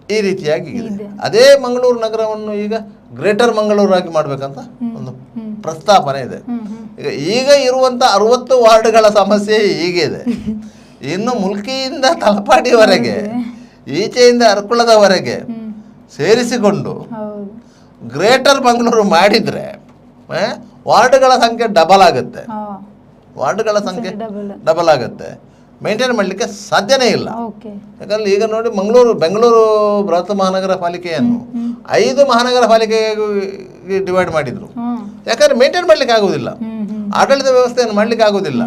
ಈ ರೀತಿಯಾಗಿ ಇದೆ. ಅದೇ ಮಂಗಳೂರು ನಗರವನ್ನು ಈಗ ಗ್ರೇಟರ್ ಮಂಗಳೂರು ಆಗಿ ಮಾಡಬೇಕಂತ ಒಂದು ಪ್ರಸ್ತಾಪನೆ ಇದೆ. ಈಗ ಇರುವಂಥ 60 ವಾರ್ಡ್ಗಳ ಸಮಸ್ಯೆ ಹೀಗಿದೆ. ಇನ್ನು ಮುಲ್ಕಿಯಿಂದ ತಲಪಾಡಿವರೆಗೆ, ಈಚೆಯಿಂದ ಅರ್ಕುಳದವರೆಗೆ ಸೇರಿಸಿಕೊಂಡು ಗ್ರೇಟರ್ ಮಂಗಳೂರು ಮಾಡಿದರೆ ವಾರ್ಡ್ಗಳ ಸಂಖ್ಯೆ ಡಬಲ್ ಆಗುತ್ತೆ. ಮೇಂಟೈನ್ ಮಾಡಲಿಕ್ಕೆ ಸಾಧ್ಯನೇ ಇಲ್ಲ. ಯಾಕಂದ್ರೆ ಈಗ ನೋಡಿ ಬೆಂಗಳೂರು ಬೃಹತ್ ಮಹಾನಗರ ಪಾಲಿಕೆಯನ್ನು 5 ಮಹಾನಗರ ಪಾಲಿಕೆಗೆ ಡಿವೈಡ್ ಮಾಡಿದ್ರು. ಯಾಕಂದ್ರೆ ಮೇಂಟೈನ್ ಮಾಡ್ಲಿಕ್ಕೆ ಆಗುವುದಿಲ್ಲ, ಆಡಳಿತ ವ್ಯವಸ್ಥೆಯನ್ನು ಮಾಡ್ಲಿಕ್ಕೆ ಆಗುವುದಿಲ್ಲ.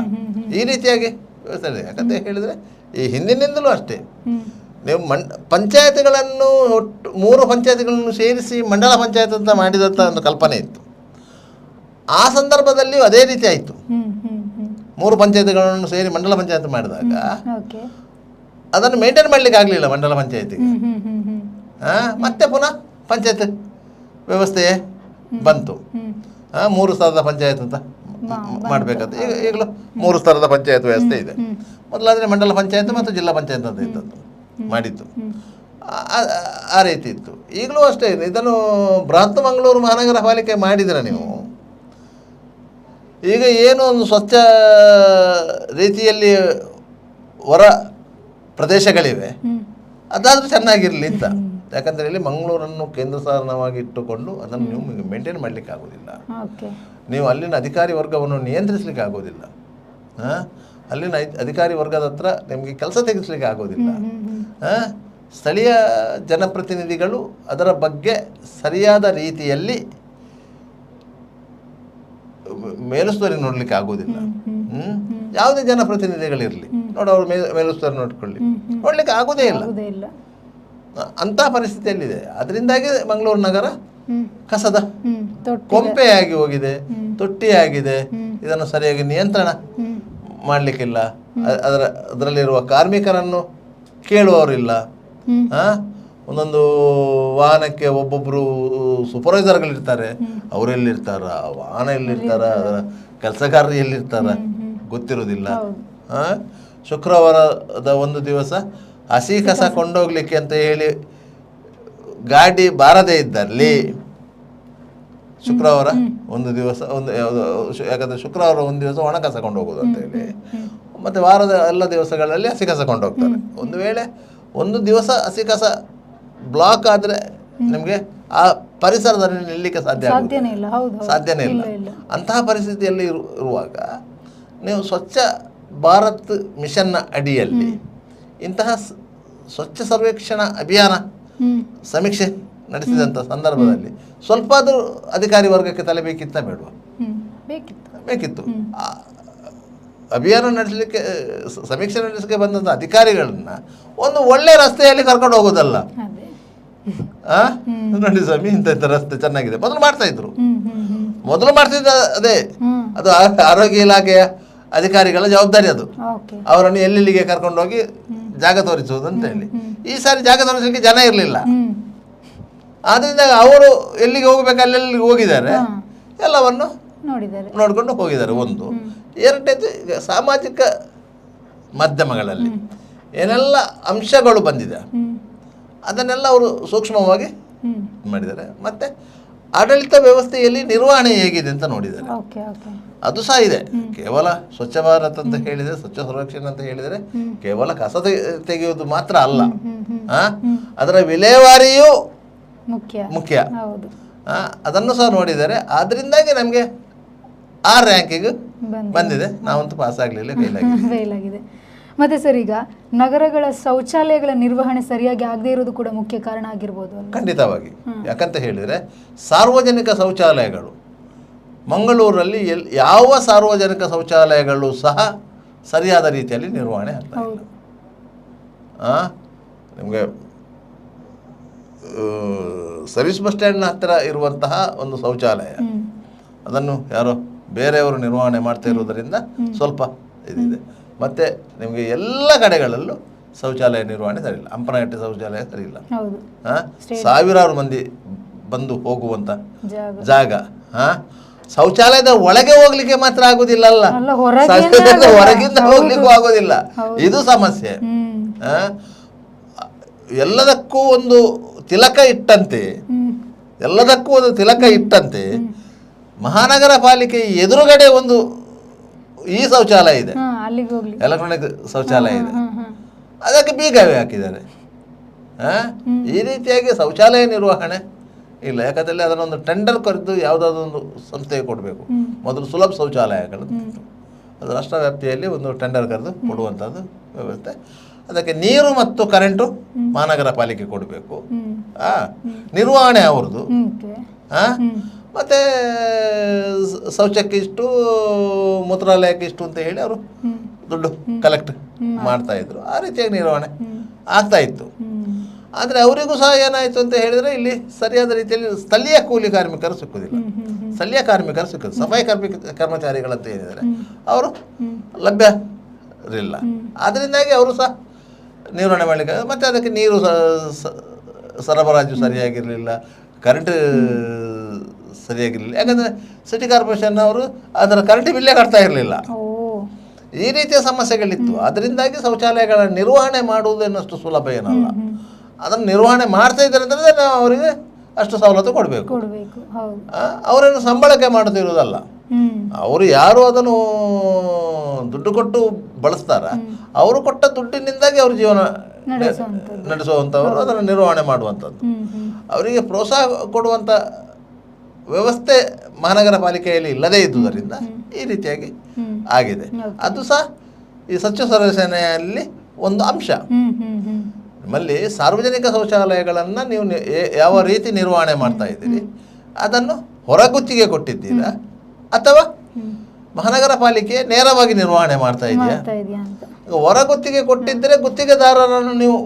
ಈ ರೀತಿಯಾಗಿ ವ್ಯವಸ್ಥೆ ಇದೆ. ಯಾಕಂತ ಹೇಳಿದ್ರೆ ಈ ಹಿಂದಿನಿಂದಲೂ ಅಷ್ಟೇ, ನೀವು ಪಂಚಾಯತ್ಗಳನ್ನು 3 ಪಂಚಾಯತ್ಗಳನ್ನು ಸೇರಿಸಿ ಮಂಡಲ ಪಂಚಾಯತ್ ಅಂತ ಮಾಡಿದಂಥ ಒಂದು ಕಲ್ಪನೆ ಇತ್ತು. ಆ ಸಂದರ್ಭದಲ್ಲಿ ಅದೇ ರೀತಿ ಆಯಿತು. 3 ಪಂಚಾಯತ್ಗಳನ್ನು ಸೇರಿ ಮಂಡಲ ಪಂಚಾಯತ್ ಮಾಡಿದಾಗ ಅದನ್ನು ಮೇಂಟೈನ್ ಮಾಡಲಿಕ್ಕೆ ಆಗಲಿಲ್ಲ ಮಂಡಲ ಪಂಚಾಯತಿಗೆ. ಮತ್ತೆ ಪುನಃ ಪಂಚಾಯತ್ ವ್ಯವಸ್ಥೆ ಬಂತು. 3 ಸ್ತರದ ಪಂಚಾಯತ್ ಅಂತ ಮಾಡಬೇಕಂತ. ಈಗಲೂ 3 ಸ್ತರದ ಪಂಚಾಯತ್ ವ್ಯವಸ್ಥೆ ಇದೆ. ಮೊದಲಾದರೆ ಮಂಡಲ ಪಂಚಾಯತ್ ಮತ್ತು ಜಿಲ್ಲಾ ಪಂಚಾಯತ್ ಅಂತ ಇದ್ದದ್ದು ಮಾಡಿತ್ತು. ಆ ರೀತಿ ಇತ್ತು. ಈಗಲೂ ಅಷ್ಟೇ. ಇದನ್ನು ಬೃಹತ್ ಮಂಗಳೂರು ಮಹಾನಗರ ಪಾಲಿಕೆ ಮಾಡಿದರೆ ನೀವು ಈಗ ಏನು ಒಂದು ಸ್ವಚ್ಛ ರೀತಿಯಲ್ಲಿ ಹೊರ ಪ್ರದೇಶಗಳಿವೆ, ಅದಾದರೂ ಚೆನ್ನಾಗಿರಲಿ ಅಂತ. ಯಾಕಂದರೆ ಇಲ್ಲಿ ಮಂಗಳೂರನ್ನು ಕೇಂದ್ರ ಸ್ಥಾನವಾಗಿ ಇಟ್ಟುಕೊಂಡು ಅದನ್ನು ನೀವು ಮೇಂಟೈನ್ ಮಾಡಲಿಕ್ಕೆ ಆಗೋದಿಲ್ಲ. ನೀವು ಅಲ್ಲಿನ ಅಧಿಕಾರಿ ವರ್ಗವನ್ನು ನಿಯಂತ್ರಿಸಲಿಕ್ಕೆ ಆಗೋದಿಲ್ಲ. ಅಲ್ಲಿನ ಅಧಿಕಾರಿ ವರ್ಗದ ಹತ್ರ ನಿಮಗೆ ಕೆಲಸ ತೆಗೆಸಲಿಕ್ಕೆ ಆಗೋದಿಲ್ಲ. ಸ್ಥಳೀಯ ಜನಪ್ರತಿನಿಧಿಗಳು ಅದರ ಬಗ್ಗೆ ಸರಿಯಾದ ರೀತಿಯಲ್ಲಿ ಮೇಲುಸ್ತುವಾರಿ ನೋಡ್ಲಿಕ್ಕೆ ಆಗೋದಿಲ್ಲ. ಯಾವುದೇ ಜನಪ್ರತಿನಿಧಿಗಳಿರಲಿ ನೋಡಿ, ಅವ್ರು ಮೇಲುಸ್ತುವಾರಿ ನೋಡ್ಲಿಕ್ಕೆ ಆಗೋದೇ ಇಲ್ಲ. ಅಂತ ಪರಿಸ್ಥಿತಿಯಲ್ಲಿದೆ. ಅದರಿಂದಾಗಿ ಮಂಗಳೂರು ನಗರ ಕಸದ ಕೊಂಪೆಯಾಗಿ ಹೋಗಿದೆ, ತೊಟ್ಟಿಯಾಗಿದೆ. ಇದನ್ನು ಸರಿಯಾಗಿ ನಿಯಂತ್ರಣ ಮಾಡಲಿಕ್ಕಿಲ್ಲ. ಅದರಲ್ಲಿರುವ ಕಾರ್ಮಿಕರನ್ನು ಕೇಳುವವರಿಲ್ಲ. ಒಂದೊಂದು ವಾಹನಕ್ಕೆ ಒಬ್ಬೊಬ್ಬರು ಸೂಪರ್ವೈಸರ್ಗಳಿರ್ತಾರೆ, ಅವರೆಲ್ಲಿರ್ತಾರ, ವಾಹನ ಎಲ್ಲಿರ್ತಾರ, ಅದರ ಕೆಲಸಗಾರರು ಎಲ್ಲಿರ್ತಾರ ಗೊತ್ತಿರೋದಿಲ್ಲ. ಶುಕ್ರವಾರದ ಒಂದು ದಿವಸ ಹಸಿ ಕಸ ಕೊಂಡೋಗ್ಲಿಕ್ಕೆ ಅಂತ ಹೇಳಿ ಗಾಡಿ ಬಾರದೇ ಇದ್ದಲ್ಲಿ ಶುಕ್ರವಾರ ಒಂದು ದಿವಸ ಯಾಕಂದರೆ ಶುಕ್ರವಾರ ಒಂದು ದಿವಸ ಒಣ ಕಸ ಕೊಂಡೋಗೋದು ಅಂತ ಹೇಳಿ, ಮತ್ತು ವಾರದ ಎಲ್ಲ ದಿವಸಗಳಲ್ಲಿ ಹಸಿ ಕಸ ಕೊಂಡೋಗ್ತಾರೆ. ಒಂದು ವೇಳೆ ಒಂದು ದಿವಸ ಹಸಿ ಕಸ ಬ್ಲಾಕ್ ಆದರೆ ನಿಮಗೆ ಆ ಪರಿಸರದಲ್ಲಿ ನಿಲ್ಲಲಿಕ್ಕೆ ಸಾಧ್ಯನೇ ಇಲ್ಲ. ಅಂತಹ ಪರಿಸ್ಥಿತಿಯಲ್ಲಿ ಇರುವಾಗ ನೀವು ಸ್ವಚ್ಛ ಭಾರತ್ ಮಿಷನ್ನ ಅಡಿಯಲ್ಲಿ ಇಂತಹ ಸ್ವಚ್ಛ ಸರ್ವೇಕ್ಷಣಾ ಅಭಿಯಾನ ಸಮೀಕ್ಷೆ ನಡೆಸಿದಂಥ ಸಂದರ್ಭದಲ್ಲಿ ಸ್ವಲ್ಪ ಆದರೂ ಅಧಿಕಾರಿ ವರ್ಗಕ್ಕೆ ತಲೆ ಬೇಕಿತ್ತ ಬೇಡವಾ? ಬೇಕಿತ್ತು. ಅಭಿಯಾನ ನಡೆಸಲಿಕ್ಕೆ, ಸಮೀಕ್ಷೆ ನಡೆಸಲಿಕ್ಕೆ ಬಂದಂಥ ಅಧಿಕಾರಿಗಳನ್ನ ಒಂದು ಒಳ್ಳೆ ರಸ್ತೆಯಲ್ಲಿ ಕರ್ಕೊಂಡು ಹೋಗೋದಲ್ಲ. ನೋಡಿ ಸ್ವಾಮಿ, ಇಂಥ ರಸ್ತೆ ಚೆನ್ನಾಗಿದೆ, ಮೊದಲು ಮಾಡ್ತಿದ್ದ ಅದೇ, ಅದು ಆರೋಗ್ಯ ಇಲಾಖೆಯ ಅಧಿಕಾರಿಗಳ ಜವಾಬ್ದಾರಿ. ಅದು ಅವರನ್ನು ಎಲ್ಲೆಲ್ಲಿಗೆ ಕರ್ಕೊಂಡೋಗಿ ಜಾಗ ತೋರಿಸುವುದು ಅಂತ ಹೇಳಿ. ಈ ಸಾರಿ ಜಾಗ ತೋರಿಸಲಿಕ್ಕೆ ಜನ ಇರಲಿಲ್ಲ. ಆದ್ರಿಂದ ಅವರು ಎಲ್ಲಿಗೆ ಹೋಗ್ಬೇಕು ಅಲ್ಲೆಲ್ಲಿಗೆ ಹೋಗಿದ್ದಾರೆ, ಎಲ್ಲವನ್ನು ನೋಡಿಕೊಂಡು ಹೋಗಿದ್ದಾರೆ. ಒಂದು. ಎರಡನೇದು, ಈಗ ಸಾಮಾಜಿಕ ಮಾಧ್ಯಮಗಳಲ್ಲಿ ಏನೆಲ್ಲ ಅಂಶಗಳು ಬಂದಿದೆ ಅದನ್ನೆಲ್ಲ ಅವರು ಸೂಕ್ಷ್ಮವಾಗಿ ಮಾಡಿದ್ದಾರೆ. ಮತ್ತೆ ಆಡಳಿತ ವ್ಯವಸ್ಥೆಯಲ್ಲಿ ನಿರ್ವಹಣೆ ಹೇಗಿದೆ ಅಂತ ನೋಡಿದ್ದಾರೆ. ಅದು ಸಹ ಇದೆ. ಕೇವಲ ಸ್ವಚ್ಛ ಭಾರತ್ ಅಂತ ಹೇಳಿದರೆ, ಸ್ವಚ್ಛ ಸರ್ವೇಕ್ಷಣೆ ಅಂತ ಹೇಳಿದರೆ ಕೇವಲ ಕಸ ತೆಗೆಯುವುದು ಮಾತ್ರ ಅಲ್ಲ, ಅದರ ವಿಲೇವಾರಿಯೂ ಮುಖ್ಯ. ಅದನ್ನು ಸಹ ನೋಡಿದ್ದಾರೆ. ಆದ್ರಿಂದಾಗಿ ನಮಗೆ ಆ ರ್ಯಾಂಕಿಂಗ್ ಬಂದಿದೆ. ನಾವಂತೂ ಪಾಸ್ ಆಗಲಿಲ್ಲ, ಫೇಲ್ ಆಗಿದೆ. ಮತ್ತೆ ಸರ್, ಈಗ ನಗರಗಳ ಶೌಚಾಲಯಗಳ ನಿರ್ವಹಣೆ ಸರಿಯಾಗಿ ಆಗದೇ ಇರೋದು ಕೂಡ ಮುಖ್ಯ ಕಾರಣ ಆಗಿರ್ಬೋದು. ಖಂಡಿತವಾಗಿ. ಯಾಕಂತ ಹೇಳಿದರೆ ಸಾರ್ವಜನಿಕ ಶೌಚಾಲಯಗಳು ಮಂಗಳೂರಲ್ಲಿ ಯಾವ ಸಾರ್ವಜನಿಕ ಶೌಚಾಲಯಗಳು ಸಹ ಸರಿಯಾದ ರೀತಿಯಲ್ಲಿ ನಿರ್ವಹಣೆ ಆಗ್ತಾ ಇಲ್ಲ. ನಿಮಗೆ ಸರ್ವಿಸ್ ಬಸ್ ಸ್ಟ್ಯಾಂಡ್ನ ಹತ್ತಿರ ಇರುವಂತಹ ಒಂದು ಶೌಚಾಲಯ, ಅದನ್ನು ಯಾರೋ ಬೇರೆಯವರು ನಿರ್ವಹಣೆ ಮಾಡ್ತಾ ಇರೋದರಿಂದ ಸ್ವಲ್ಪ ಇದಿದೆ. ಮತ್ತು ನಿಮಗೆ ಎಲ್ಲ ಕಡೆಗಳಲ್ಲೂ ಶೌಚಾಲಯ ನಿರ್ವಹಣೆ ಸರಿಯಿಲ್ಲ. ಹಂಪನಗಟ್ಟೆ ಶೌಚಾಲಯ ಸರಿಯಿಲ್ಲ. ಸಾವಿರಾರು ಮಂದಿ ಬಂದು ಹೋಗುವಂಥ ಜಾಗ. ಶೌಚಾಲಯದ ಒಳಗೆ ಹೋಗ್ಲಿಕ್ಕೆ ಮಾತ್ರ ಆಗುದಿಲ್ಲ, ಹೊರಗಿಂದ ಹೋಗ್ಲಿಕ್ಕೂ ಆಗೋದಿಲ್ಲ. ಇದು ಸಮಸ್ಯೆ. ಎಲ್ಲದಕ್ಕೂ ಒಂದು ತಿಲಕ ಇಟ್ಟಂತೆ ಮಹಾನಗರ ಪಾಲಿಕೆ ಎದುರುಗಡೆ ಒಂದು ಈ ಶೌಚಾಲಯ ಇದೆ, ಎಲೆಕ್ಟ್ರಾನಿಕ್ ಶೌಚಾಲಯ ಇದೆ, ಅದಕ್ಕೆ ಬೀಗವೇ ಹಾಕಿದ್ದಾರೆ. ಈ ರೀತಿಯಾಗಿ ಶೌಚಾಲಯ ನಿರ್ವಹಣೆ ಇಲ್ಲ. ಯಾಕಂದರೆ ಅದನ್ನೊಂದು ಟೆಂಡರ್ ಕರೆದು ಯಾವುದಾದ್ರೊಂದು ಸಂಸ್ಥೆಗೆ ಕೊಡಬೇಕು. ಮೊದಲು ಸುಲಭ ಶೌಚಾಲಯಗಳು ಅದು ರಾಷ್ಟ್ರ ವ್ಯಾಪ್ತಿಯಲ್ಲಿ ಒಂದು ಟೆಂಡರ್ ಕರೆದು ಕೊಡುವಂಥದ್ದು ವ್ಯವಸ್ಥೆ. ಅದಕ್ಕೆ ನೀರು ಮತ್ತು ಕರೆಂಟು ಮಹಾನಗರ ಪಾಲಿಕೆ ಕೊಡಬೇಕು. ನಿರ್ವಹಣೆ ಅವ್ರದ್ದು. ಮತ್ತು ಶೌಚಕ್ಕೆ ಇಷ್ಟು, ಮೂತ್ರಾಲಯಕ್ಕೆ ಇಷ್ಟು ಅಂತ ಹೇಳಿ ಅವರು ದುಡ್ಡು ಕಲೆಕ್ಟ್ ಮಾಡ್ತಾಯಿದ್ರು. ಆ ರೀತಿಯಾಗಿ ನಿರ್ವಹಣೆ ಆಗ್ತಾಯಿತ್ತು. ಆದರೆ ಅವರಿಗೂ ಸಹ ಏನಾಯಿತು ಅಂತ ಹೇಳಿದರೆ, ಇಲ್ಲಿ ಸರಿಯಾದ ರೀತಿಯಲ್ಲಿ ಸ್ಥಳೀಯ ಕೂಲಿ ಕಾರ್ಮಿಕರು ಸಿಕ್ಕುವುದಿಲ್ಲ. ಸ್ಥಳೀಯ ಕಾರ್ಮಿಕರು ಸಿಕ್ಕುದು, ಸಫಾಯಿ ಕರ್ಮಚಾರಿಗಳಂತ ಏನಿದ್ದಾರೆ ಅವರು ಲಭ್ಯರಿಲ್ಲ. ಅದರಿಂದಾಗಿ ಅವರು ಸಹ ನಿರ್ವಹಣೆ ಮಾಡಲಿಕ್ಕೆ, ಮತ್ತು ಅದಕ್ಕೆ ನೀರು ಸರಬರಾಜು ಸರಿಯಾಗಿರಲಿಲ್ಲ, ಕರೆಂಟ್ ಸರಿಯಾಗಿರಲಿಲ್ಲ. ಯಾಕಂದರೆ ಸಿಟಿ ಕಾರ್ಪೊರೇಷನ್ ಅವರು ಅದರ ಕರೆಂಟ್ ಬಿಲ್ಲೇ ಕಟ್ತಾ ಇರಲಿಲ್ಲ. ಈ ರೀತಿಯ ಸಮಸ್ಯೆಗಳಿತ್ತು. ಅದರಿಂದಾಗಿ ಶೌಚಾಲಯಗಳ ನಿರ್ವಹಣೆ ಮಾಡುವುದೇನಷ್ಟು ಸುಲಭ ಏನಲ್ಲ. ಅದನ್ನು ನಿರ್ವಹಣೆ ಮಾಡ್ತಾ ಇದ್ದಾರೆ ಅಂತಂದರೆ ನಾವು ಅವರಿಗೆ ಅಷ್ಟು ಸವಲತ್ತು ಕೊಡಬೇಕು. ಅವರೇನು ಸಂಬಳಕ್ಕೆ ಮಾಡುತ್ತಿರುವುದಲ್ಲ. ಅವರು ಯಾರು ಅದನ್ನು ದುಡ್ಡು ಕೊಟ್ಟು ಬಳಸ್ತಾರ, ಅವರು ಕೊಟ್ಟ ದುಡ್ಡಿನಿಂದಾಗಿ ಅವ್ರ ಜೀವನ ನಡೆಸುವಂಥವರು, ಅದನ್ನು ನಿರ್ವಹಣೆ ಮಾಡುವಂಥದ್ದು. ಅವರಿಗೆ ಪ್ರೋತ್ಸಾಹ ಕೊಡುವಂಥ ವ್ಯವಸ್ಥೆ ಮಹಾನಗರ ಪಾಲಿಕೆಯಲ್ಲಿ ಇಲ್ಲದೇ ಇದ್ದುದರಿಂದ ಈ ರೀತಿಯಾಗಿ ಆಗಿದೆ. ಅದು ಸಹ ಈ ಸ್ವಚ್ಛ ಸರ್ವೇಕ್ಷಣೆಯಲ್ಲಿ ಒಂದು ಅಂಶ. ನಿಮ್ಮಲ್ಲಿ ಸಾರ್ವಜನಿಕ ಶೌಚಾಲಯಗಳನ್ನು ನೀವು ಯಾವ ರೀತಿ ನಿರ್ವಹಣೆ ಮಾಡ್ತಾ ಇದ್ದೀರಿ, ಅದನ್ನು ಹೊರಗುತ್ತಿಗೆ ಕೊಟ್ಟಿದ್ದೀರಾ ಅಥವಾ ಮಹಾನಗರ ಪಾಲಿಕೆ ನೇರವಾಗಿ ನಿರ್ವಹಣೆ ಮಾಡ್ತಾ ಇದೆಯಾ? ಹೊರಗುತ್ತಿಗೆ ಕೊಟ್ಟಿದ್ದರೆ ಗುತ್ತಿಗೆದಾರರನ್ನು ನೀವು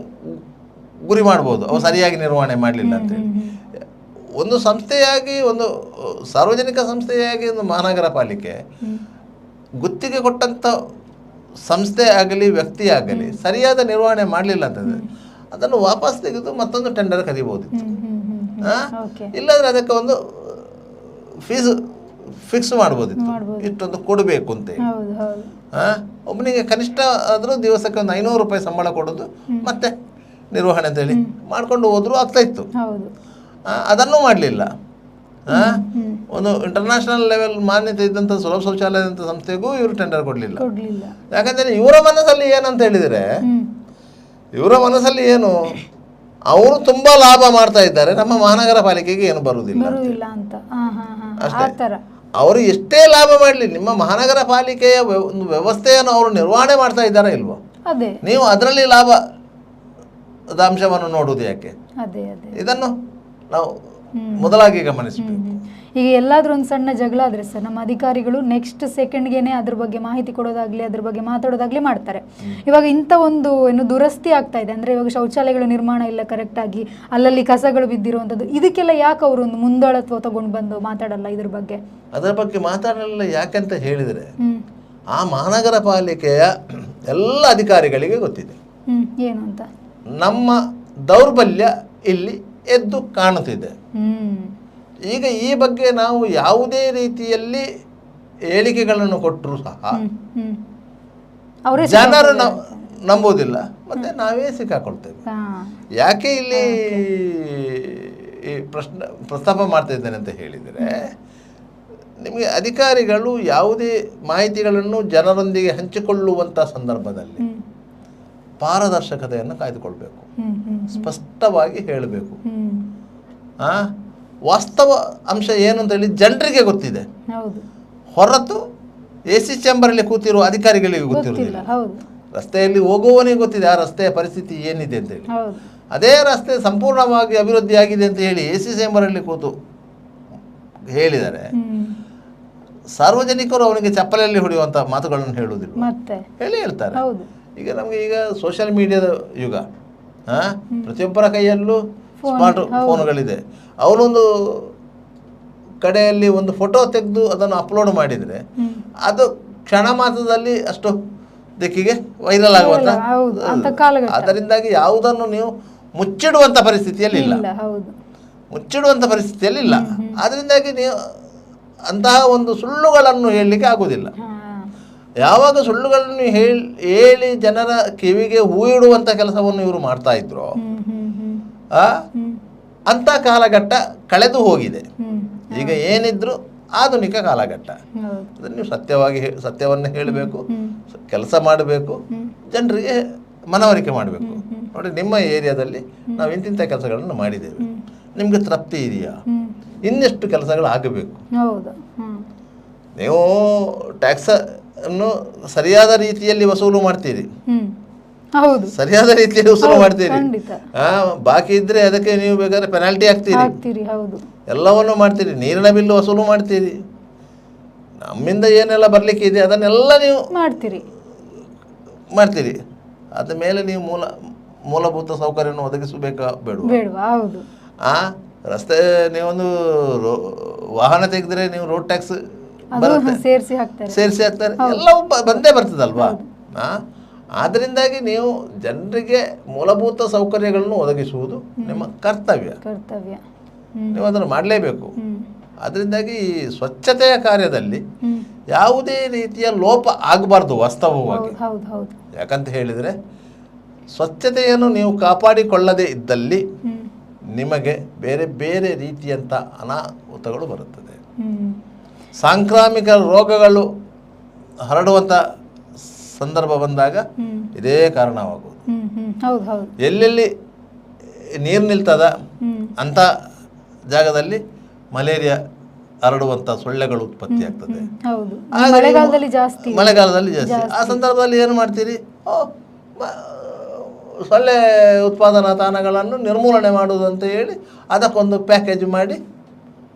ಗುರಿ ಮಾಡ್ಬೋದು, ಅವು ಸರಿಯಾಗಿ ನಿರ್ವಹಣೆ ಮಾಡಲಿಲ್ಲ ಅಂತೇಳಿ. ಒಂದು ಸಂಸ್ಥೆಯಾಗಿ, ಒಂದು ಸಾರ್ವಜನಿಕ ಸಂಸ್ಥೆಯಾಗಿ ಒಂದು ಮಹಾನಗರ ಪಾಲಿಕೆ ಗುತ್ತಿಗೆ ಕೊಟ್ಟಂಥ ಸಂಸ್ಥೆ ಆಗಲಿ ವ್ಯಕ್ತಿ ಆಗಲಿ ಸರಿಯಾದ ನಿರ್ವಹಣೆ ಮಾಡಲಿಲ್ಲ ಅಂತಂದರೆ ಅದನ್ನು ವಾಪಸ್ ತೆಗೆದು ಮತ್ತೊಂದು ಟೆಂಡರ್ ಕರೀಬೋದಿತ್ತು. ಇಲ್ಲಾಂದರೆ ಅದಕ್ಕೆ ಒಂದು ಫೀಸ್ ಫಿಕ್ಸ್ ಮಾಡ್ಬೋದಿತ್ತು, ಇಷ್ಟೊಂದು ಕೊಡಬೇಕು ಅಂತೇಳಿ. ಒಬ್ಬನಿಗೆ ಕನಿಷ್ಠ ಆದರೂ ದಿವಸಕ್ಕೆ ಒಂದು 500 ರೂಪಾಯಿ ಸಂಬಳ ಕೊಡೋದು, ಮತ್ತೆ ನಿರ್ವಹಣೆ ಅಂತೇಳಿ ಮಾಡ್ಕೊಂಡು ಹೋದ್ರೂ ಆಗ್ತಾ ಇತ್ತು. ಅದನ್ನೂ ಮಾಡಲಿಲ್ಲ. ಒಂದು ಇಂಟರ್ನ್ಯಾಷನಲ್ ಲೆವೆಲ್ ಮಾನ್ಯತೆ ಇದ್ದಂಥ ಸುಲಭ ಶೌಚಾಲಯದಂಥ ಸಂಸ್ಥೆಗೂ ಇವರು ಟೆಂಡರ್ ಕೊಡಲಿಲ್ಲ. ಯಾಕಂದರೆ ಇವರ ಮನಸ್ಸಲ್ಲಿ ಏನಂತ ಹೇಳಿದರೆ, ಇವರ ಮನಸ್ಸಲ್ಲಿ ಏನು, ಅವರು ತುಂಬ ಲಾಭ ಮಾಡ್ತಾ ಇದ್ದಾರೆ, ನಮ್ಮ ಮಹಾನಗರ ಪಾಲಿಕೆಗೆ ಏನು ಬರುವುದಿಲ್ಲ ಅಂತ ಅಷ್ಟೇ. ಅವರು ಎಷ್ಟೇ ಲಾಭ ಮಾಡಲಿ, ನಿಮ್ಮ ಮಹಾನಗರ ಪಾಲಿಕೆಯ ಒಂದು ವ್ಯವಸ್ಥೆಯನ್ನು ಅವರು ನಿರ್ವಹಣೆ ಮಾಡ್ತಾ ಇದ್ದಾರಾ ಇಲ್ವೋ, ನೀವು ಅದರಲ್ಲಿ ಲಾಭದ ಅಂಶವನ್ನು ನೋಡುವುದು ಯಾಕೆ? ಇದನ್ನು ನಾವು ಮೊದಲಾಗಿ ಗಮನಿಸಬೇಕು. ಈಗ ಎಲ್ಲಾದ್ರೂ ಒಂದು ಸಣ್ಣ ಜಗಳ ಆದ್ರೆ ಸರ್, ನಮ್ಮ ಅಧಿಕಾರಿಗಳು ನೆಕ್ಸ್ಟ್ ಸೆಕೆಂಡ್ಗೆನೆ ಅದ್ರ ಬಗ್ಗೆ ಮಾಹಿತಿ ಕೊಡೋದಾಗ್ಲಿ, ಅದ್ರ ಬಗ್ಗೆ ಮಾತಾಡೋದಾಗ್ಲಿ ಮಾಡ್ತಾರೆ. ಇವಾಗ ಇಂಥ ಒಂದು ಏನು ದುರಸ್ತಿ ಆಗ್ತಾ ಇದೆ ಅಂದ್ರೆ, ಇವಾಗ ಶೌಚಾಲಯಗಳ ನಿರ್ಮಾಣ ಇಲ್ಲ ಕರೆಕ್ಟ್ ಆಗಿ, ಅಲ್ಲಲ್ಲಿ ಕಸಗಳು ಬಿದ್ದಿರುವಂಥದ್ದು, ಇದಕ್ಕೆಲ್ಲ ಯಾಕೆ ಅವರು ಒಂದು ಮುಂದಾಳತ್ವ ತಗೊಂಡು ಬಂದು ಮಾತಾಡಲ್ಲ ಇದ್ರ ಬಗ್ಗೆ? ಅದರ ಬಗ್ಗೆ ಮಾತಾಡಲ್ಲ ಯಾಕಂತ ಹೇಳಿದರೆ, ಆ ಮಹಾನಗರ ಪಾಲಿಕೆಯ ಎಲ್ಲ ಅಧಿಕಾರಿಗಳಿಗೆ ಗೊತ್ತಿದೆ ಏನು ಅಂತ. ನಮ್ಮ ದೌರ್ಬಲ್ಯ ಇಲ್ಲಿ ಎದ್ದು ಕಾಣುತ್ತಿದೆ. ಈಗ ಈ ಬಗ್ಗೆ ನಾವು ಯಾವುದೇ ರೀತಿಯಲ್ಲಿ ಹೇಳಿಕೆಗಳನ್ನು ಕೊಟ್ಟರೂ ಸಹ ಜನರು ನಂಬೋದಿಲ್ಲ, ಮತ್ತೆ ನಾವೇ ಸಿಕ್ಕಾಕೊಳ್ತೇವೆ. ಯಾಕೆ ಇಲ್ಲಿ ಈ ಪ್ರಸ್ತಾಪ ಮಾಡ್ತಾ ಇದ್ದೇನೆ ಅಂತ ಹೇಳಿದರೆ, ನಿಮಗೆ ಅಧಿಕಾರಿಗಳು ಯಾವುದೇ ಮಾಹಿತಿಗಳನ್ನು ಜನರೊಂದಿಗೆ ಹಂಚಿಕೊಳ್ಳುವಂಥ ಸಂದರ್ಭದಲ್ಲಿ ಪಾರದರ್ಶಕತೆಯನ್ನು ಕಾಯ್ದುಕೊಳ್ಬೇಕು, ಸ್ಪಷ್ಟವಾಗಿ ಹೇಳಬೇಕು. ವಾಸ್ತವ ಅಂಶ ಏನು ಅಂತ ಹೇಳಿ ಜನರಿಗೆ ಗೊತ್ತಿದೆ, ಹೊರತು AC ಚೇಂಬರಲ್ಲಿ ಕೂತಿರುವ ಅಧಿಕಾರಿಗಳಿಗೆ ಗೊತ್ತಿರುವುದಿಲ್ಲ. ರಸ್ತೆಯಲ್ಲಿ ಹೋಗುವವನಿಗೆ ಗೊತ್ತಿದೆ ಆ ರಸ್ತೆಯ ಪರಿಸ್ಥಿತಿ ಏನಿದೆ ಅಂತೇಳಿ. ಅದೇ ರಸ್ತೆ ಸಂಪೂರ್ಣವಾಗಿ ಅಭಿವೃದ್ಧಿ ಆಗಿದೆ ಅಂತ ಹೇಳಿ AC ಚೇಂಬರಲ್ಲಿ ಕೂತು ಹೇಳಿದರೆ ಸಾರ್ವಜನಿಕರು ಅವನಿಗೆ ಚಪ್ಪಲೆಯಲ್ಲಿ ಹೊಡೆಯುವಂಥ ಮಾತುಗಳನ್ನು ಹೇಳುವುದಿಲ್ಲ, ಹೇಳ್ತಾರೆ. ಈಗ ನಮಗೆ ಈಗ ಸೋಷಿಯಲ್ ಮೀಡಿಯಾದ ಯುಗ, ಪ್ರತಿಯೊಬ್ಬರ ಕೈಯಲ್ಲೂ ಸ್ಮಾರ್ಟ್ ಫೋನ್ಗಳಿದೆ. ಅವನೊಂದು ಕಡೆಯಲ್ಲಿ ಒಂದು ಫೋಟೋ ತೆಗೆದು ಅದನ್ನು ಅಪ್ಲೋಡ್ ಮಾಡಿದರೆ ಅದು ಕ್ಷಣ ಮಾತ್ರದಲ್ಲಿ ಅಷ್ಟು ದಿಕ್ಕಿಗೆ ವೈರಲ್ ಆಗುವಂಥ, ಅದರಿಂದಾಗಿ ಯಾವುದನ್ನು ನೀವು ಮುಚ್ಚಿಡುವಂಥ ಪರಿಸ್ಥಿತಿಯಲ್ಲಿ ಇಲ್ಲ, ಮುಚ್ಚಿಡುವಂಥ ಪರಿಸ್ಥಿತಿಯಲ್ಲಿ ಇಲ್ಲ. ಅದರಿಂದಾಗಿ ನೀವು ಅಂತಹ ಒಂದು ಸುಳ್ಳುಗಳನ್ನು ಹೇಳಲಿಕ್ಕೆ ಆಗುವುದಿಲ್ಲ. ಯಾವಾಗ ಸುಳ್ಳುಗಳನ್ನು ಹೇಳಿ ಜನರ ಕಿವಿಗೆ ಹೂ ಇಡುವಂಥ ಕೆಲಸವನ್ನು ಇವರು ಮಾಡ್ತಾ ಇದ್ರು, ಅಂಥ ಕಾಲಘಟ್ಟ ಕಳೆದು ಹೋಗಿದೆ. ಈಗ ಏನಿದ್ರು ಆಧುನಿಕ ಕಾಲಘಟ್ಟ. ಅದನ್ನು ನೀವು ಸತ್ಯವನ್ನು ಹೇಳಬೇಕು, ಕೆಲಸ ಮಾಡಬೇಕು, ಜನರಿಗೆ ಮನವರಿಕೆ ಮಾಡಬೇಕು. ನೋಡಿ, ನಿಮ್ಮ ಏರಿಯಾದಲ್ಲಿ ನಾವು ಇಂತಿಂಥ ಕೆಲಸಗಳನ್ನು ಮಾಡಿದ್ದೇವೆ, ನಿಮಗೆ ತೃಪ್ತಿ ಇದೆಯಾ? ಇನ್ನೆಷ್ಟು ಕೆಲಸಗಳು ಆಗಬೇಕು. ನೀವು ಟ್ಯಾಕ್ಸ್ ಅನ್ನು ಸರಿಯಾದ ರೀತಿಯಲ್ಲಿ ವಸೂಲು ಮಾಡ್ತೀರಿ, ಸರಿಯಾದ ರೀತಿಯಲ್ಲಿ ವಸೂಲು ಮಾಡ್ತೀರಿ. ಬಾಕಿ ಇದ್ರೆ ಅದಕ್ಕೆ ನೀವು ಬೇಕಾದ್ರೆ ಪೆನಾಲ್ಟಿ ಹಾಕ್ತೀರಿ, ಎಲ್ಲವನ್ನು ಮಾಡ್ತೀರಿ. ನೀರಿನ ಬಿಲ್ಲು ವಸೂಲು ಮಾಡ್ತೀರಿ, ನಮ್ಮಿಂದ ಏನೆಲ್ಲ ಬರ್ಲಿಕ್ಕೆ ಇದೆ ಅದನ್ನೆಲ್ಲ ನೀವು ಮಾಡ್ತೀರಿ. ಅದ ಮೇಲೆ ನೀವು ಮೂಲಭೂತ ಸೌಕರ್ಯವನ್ನು ಒದಗಿಸಬೇಕಾ ಬೇಡವಾ? ರಸ್ತೆ ನೀವೊಂದು ವಾಹನ ತೆಗೆದ್ರೆ ನೀವು ರೋಡ್ ಟ್ಯಾಕ್ಸ್ ಸೇರಿಸಿ ಹಾಕ್ತಾರೆ, ಎಲ್ಲವೂ ಬಂದೇ ಬರ್ತದಲ್ವಾ. ಆದ್ದರಿಂದಾಗಿ ನೀವು ಜನರಿಗೆ ಮೂಲಭೂತ ಸೌಕರ್ಯಗಳನ್ನು ಒದಗಿಸುವುದು ನಿಮ್ಮ ಕರ್ತವ್ಯ, ನೀವು ಅದನ್ನು ಮಾಡಲೇಬೇಕು. ಅದರಿಂದಾಗಿ ಈ ಸ್ವಚ್ಛತೆಯ ಕಾರ್ಯದಲ್ಲಿ ಯಾವುದೇ ರೀತಿಯ ಲೋಪ ಆಗಬಾರ್ದು ವಾಸ್ತವವಾಗಿ. ಯಾಕಂತ ಹೇಳಿದರೆ, ಸ್ವಚ್ಛತೆಯನ್ನು ನೀವು ಕಾಪಾಡಿಕೊಳ್ಳದೇ ಇದ್ದಲ್ಲಿ ನಿಮಗೆ ಬೇರೆ ಬೇರೆ ರೀತಿಯಂಥ ಅನಾಹುತಗಳು ಬರುತ್ತದೆ. ಸಾಂಕ್ರಾಮಿಕ ರೋಗಗಳು ಹರಡುವಂಥ ಸಂದರ್ಭ ಬಂದಾಗ ಇದೇ ಕಾರಣವಾಗುವುದು. ಎಲ್ಲೆಲ್ಲಿ ನೀರು ನಿಲ್ತದ ಅಂಥ ಜಾಗದಲ್ಲಿ ಮಲೇರಿಯಾ ಹರಡುವಂಥ ಸೊಳ್ಳೆಗಳು ಉತ್ಪತ್ತಿ ಆಗ್ತದೆ. ಮಳೆಗಾಲದಲ್ಲಿ ಜಾಸ್ತಿ. ಆ ಸಂದರ್ಭದಲ್ಲಿ ಏನು ಮಾಡ್ತೀರಿ? ಸೊಳ್ಳೆ ಉತ್ಪಾದನಾ ತಾಣಗಳನ್ನು ನಿರ್ಮೂಲನೆ ಮಾಡುವುದು ಅಂತ ಹೇಳಿ ಅದಕ್ಕೊಂದು ಪ್ಯಾಕೇಜ್ ಮಾಡಿ